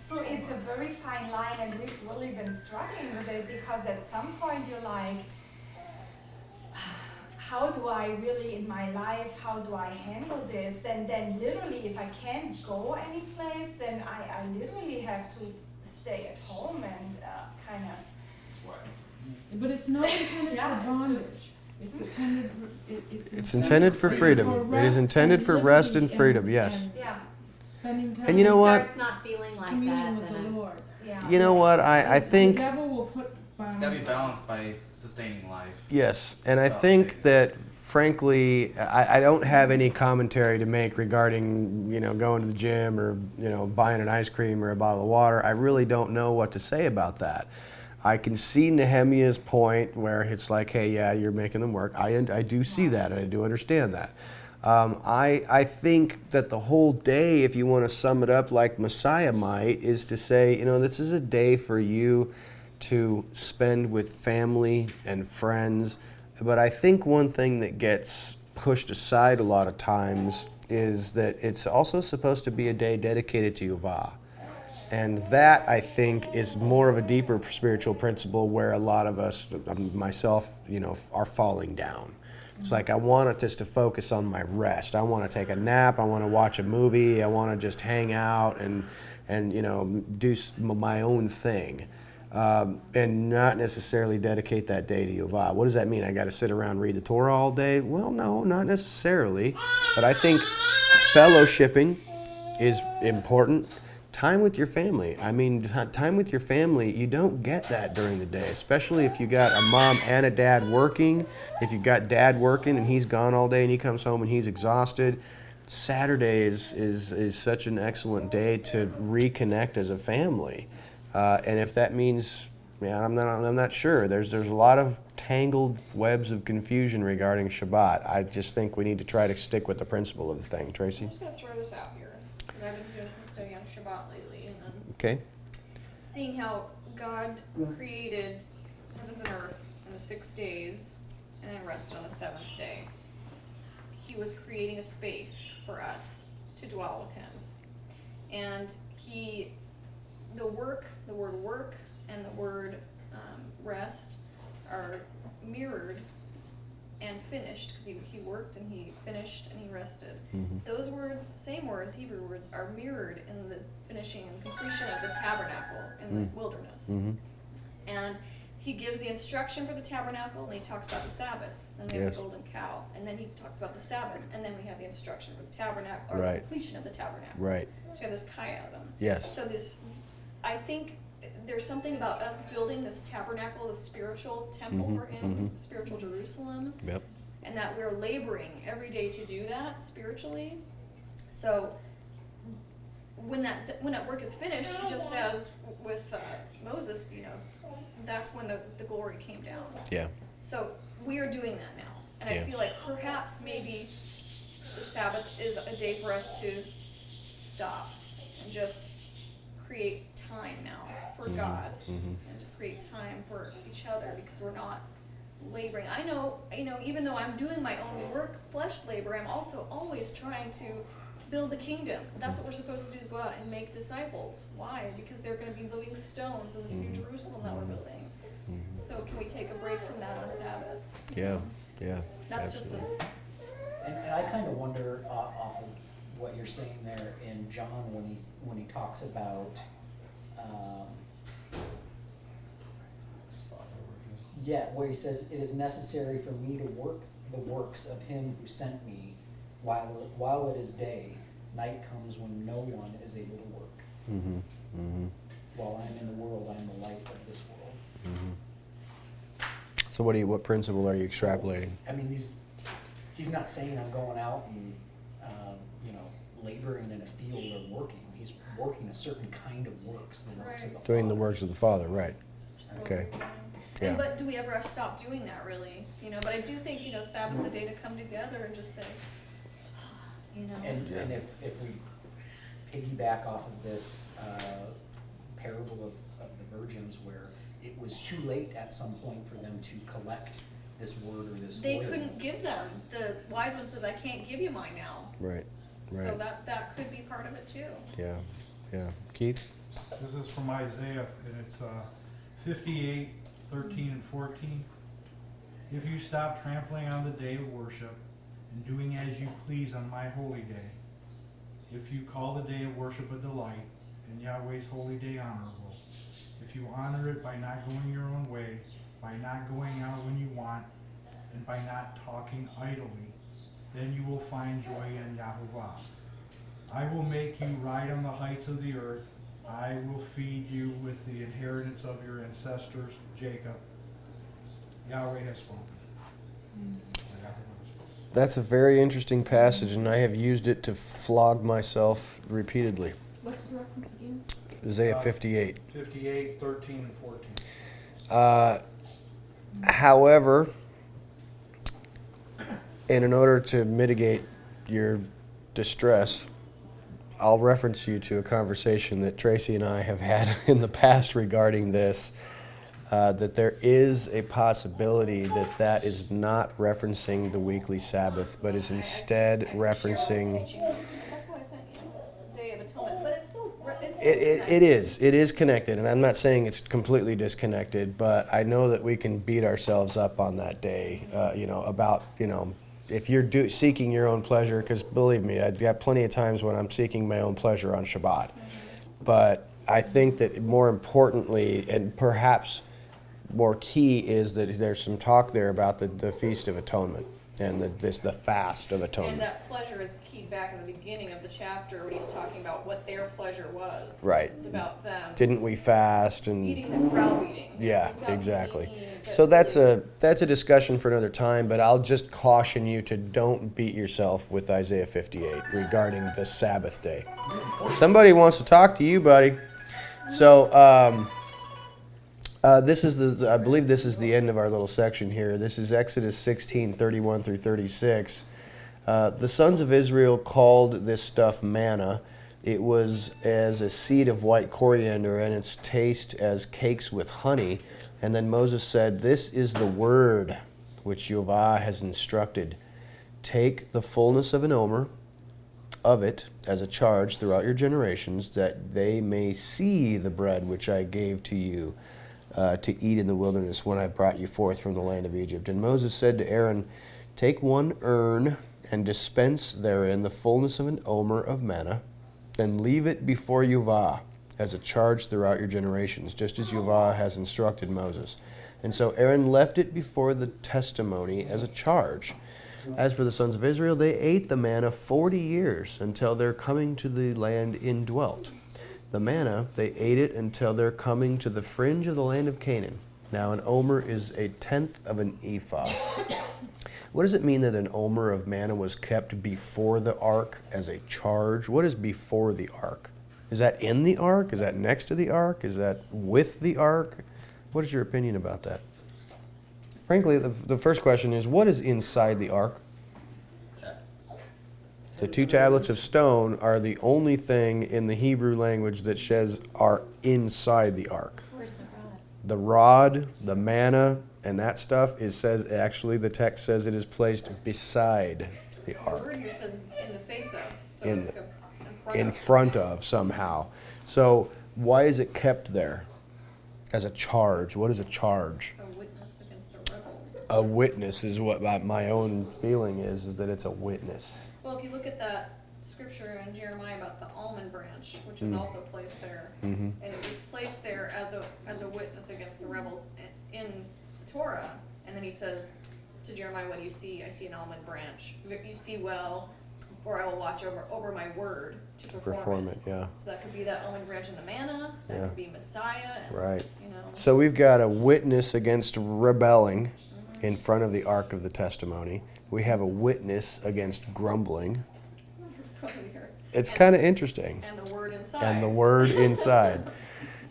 So it's a very fine line, and we've really been struggling with it because at some point you're like, how do I really in my life, how do I handle this? Then literally if I can't go any place, then I literally have to stay at home and kind of. But it's not intended Yeah, for it's bondage. just- It's intended, It's intended for freedom. It is intended for rest and freedom, yes. Yeah, Spending time. And you know what? Starts not feeling like Communing that, with then the I'm Lord. yeah. You know what? I think, The devil will put bounds. Gotta be balanced by sustaining life. yes. And I think that, frankly, I don't have any commentary to make regarding, going to the gym or, buying an ice cream or a bottle of water. I really don't know what to say about that. I can see Nehemiah's point where it's like, hey, yeah, you're making them work. I do see that. I do understand that. I think that the whole day, if you want to sum it up like Messiah might, is to say, this is a day for you to spend with family and friends. But I think one thing that gets pushed aside a lot of times is that it's also supposed to be a day dedicated to Yahweh. And that, I think, is more of a deeper spiritual principle where a lot of us, myself, are falling down. It's like I want us to focus on my rest. I want to take a nap. I want to watch a movie. I want to just hang out and do my own thing, and not necessarily dedicate that day to Yahweh. What does that mean? I got to sit around and read the Torah all day? Well, no, not necessarily. But I think fellowshipping is important. Time with your family. I mean, time with your family, you don't get that during the day, especially if you got a mom and a dad working. If you got dad working and he's gone all day and he comes home and he's exhausted, Saturday is such an excellent day to reconnect as a family. And if that means, I'm not sure. There's a lot of tangled webs of confusion regarding Shabbat. I just think we need to try to stick with the principle of the thing. Tracy? I'm just going to throw this out here, because I've been doing some study on Shabbat lately, and then Okay. seeing how God created heavens and earth in the 6 days and then rested on the seventh day. He was creating a space for us to dwell with him. And the word work and the word rest are mirrored and finished, because he worked and he finished and he rested. Mm-hmm. Those words, same words, Hebrew words, are mirrored in the finishing and completion of the tabernacle in the wilderness. Mm-hmm. And he gives the instruction for the tabernacle, and he talks about the Sabbath, and we have Yes. the golden cow, and then he talks about the Sabbath, and then we have the instruction for the tabernacle, or Right. the completion of the tabernacle. Right. So we have this chiasm. Yes. So I think there's something about us building this tabernacle, the spiritual temple for him, spiritual Jerusalem, Yep. and that we're laboring every day to do that spiritually. So when that work is finished, just as with Moses, that's when the glory came down. Yeah. So we are doing that now, and Yeah. I feel like perhaps maybe the Sabbath is a day for us to stop and just create time now for God, and just create time for each other, because we're not laboring. I know, even though I'm doing my own work, flesh labor, I'm also always trying to build the kingdom. That's what we're supposed to do, is go out and make disciples. Why? Because they're going to be living stones in this new Jerusalem that we're building. So can we take a break from that on Sabbath? Yeah. Yeah. That's Absolutely. And I kind of wonder off of what you're saying there in John when he talks about, where he says, "It is necessary for me to work the works of him who sent me, while it is day. Night comes when no one is able to work. Mm-hmm. Mm-hmm. While I'm in the world, I'm the light of this world." Mm-hmm. So what principle are you extrapolating? I mean, he's not saying I'm going out and laboring in a field or working. He's working a certain kind of works, the works of the Doing the Father. works of the Father, right? Just Okay. what we're doing. Yeah. But do we ever stop doing that, really? But I do think, Sabbath's a day to come together and just say, you know. And if we piggyback off of this parable of the virgins, where it was too late at some point for them to collect this word or this They oil. couldn't give them. The wise one says, I can't give you mine now. Right. Right. So that could be part of it too. Yeah. Yeah. Keith? This is from Isaiah, and it's 58, 13 and 14. If you stop trampling on the day of worship and doing as you please on my holy day, if you call the day of worship a delight and Yahweh's holy day honorable, if you honor it by not going your own way, by not going out when you want, and by not talking idly, then you will find joy in Yahuwah. I will make you ride on the heights of the earth. I will feed you with the inheritance of your ancestors, Jacob. Yahweh has spoken. That's a very interesting passage, and I have used it to flog myself repeatedly. What's the reference again? Isaiah 58. 58, 13, and 14. However, and in order to mitigate your distress, I'll reference you to a conversation that Tracy and I have had in the past regarding this, that there is a possibility that that is not referencing the weekly Sabbath, but is instead referencing... That's why I sent you the Day of Atonement, but it's still It is connected, and I'm not saying it's completely disconnected, but I know that we can beat ourselves up on that day, about, if you're seeking your own pleasure, because believe me, I've got plenty of times when I'm seeking my own pleasure on Shabbat. But I think that more importantly, and perhaps more key, is that there's some talk there about the Feast of Atonement and the fast of atonement. And that pleasure is keyed back in the beginning of the chapter when he's talking about what their pleasure was. Right. It's about them Didn't we fast and eating the browbeating. yeah, It's about exactly. eating So that's a discussion for another time, but I'll just caution you to don't beat yourself with Isaiah 58 regarding the Sabbath day. Somebody wants to talk to you, buddy. So I believe this is the end of our little section here. This is Exodus 16, 31 through 36. The sons of Israel called this stuff manna. It was as a seed of white coriander, and its taste as cakes with honey. And then Moses said, "This is the word which Jehovah has instructed. Take the fullness of an omer of it as a charge throughout your generations, that they may see the bread which I gave to you to eat in the wilderness when I brought you forth from the land of Egypt." And Moses said to Aaron, "Take one urn and dispense therein the fullness of an omer of manna, and leave it before Jehovah as a charge throughout your generations, just as Jehovah has instructed Moses." And so Aaron left it before the testimony as a charge. As for the sons of Israel, they ate the manna 40 years until their coming to the land indwelt. The manna, they ate it until their coming to the fringe of the land of Canaan. Now an omer is a tenth of an ephah. What does it mean that an omer of manna was kept before the ark as a charge? What is before the ark? Is that in the ark? Is that next to the ark? Is that with the ark? What is your opinion about that? Frankly, the first question is, what is inside the ark? The 2 tablets of stone are the only thing in the Hebrew language that says are inside the ark. Where's the rod? The rod, the manna, and that stuff says actually the text says it is placed beside the The ark. word here says in the face of, so In it's in front of somehow. So why is it kept there as a charge? What is a charge? a witness against the rebels. A witness is what my own feeling is that it's a witness. Well, if you look at that scripture in Jeremiah about the almond branch, which is also placed there, Mm-hmm. and it was placed there as a witness against the rebels in Torah, and then he says to Jeremiah, "What do you see? I see an almond branch. You see well, or I will watch over my word to perform it." Yeah. So that could be that almond branch in the manna. That Yeah. could be Messiah. And, Right. You know. So we've got a witness against rebelling in front of the Ark of the Testimony. We have a witness against grumbling. Probably here. It's kind of interesting. And the word inside. And the word inside.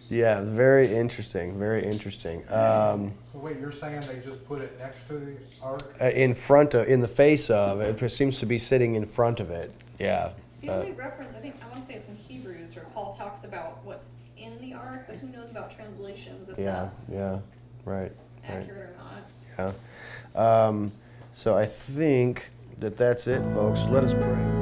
Yeah, very interesting, very interesting. So wait, you're saying they just put it next to the ark? In the face of, it seems to be sitting in front of it. Yeah. The only reference, I think, I want to say it's in Hebrews, where Paul talks about what's in the ark, but who knows about translations, if Yeah. that's Yeah. Right. accurate or not. Yeah. So I think that's it, folks. Let us pray.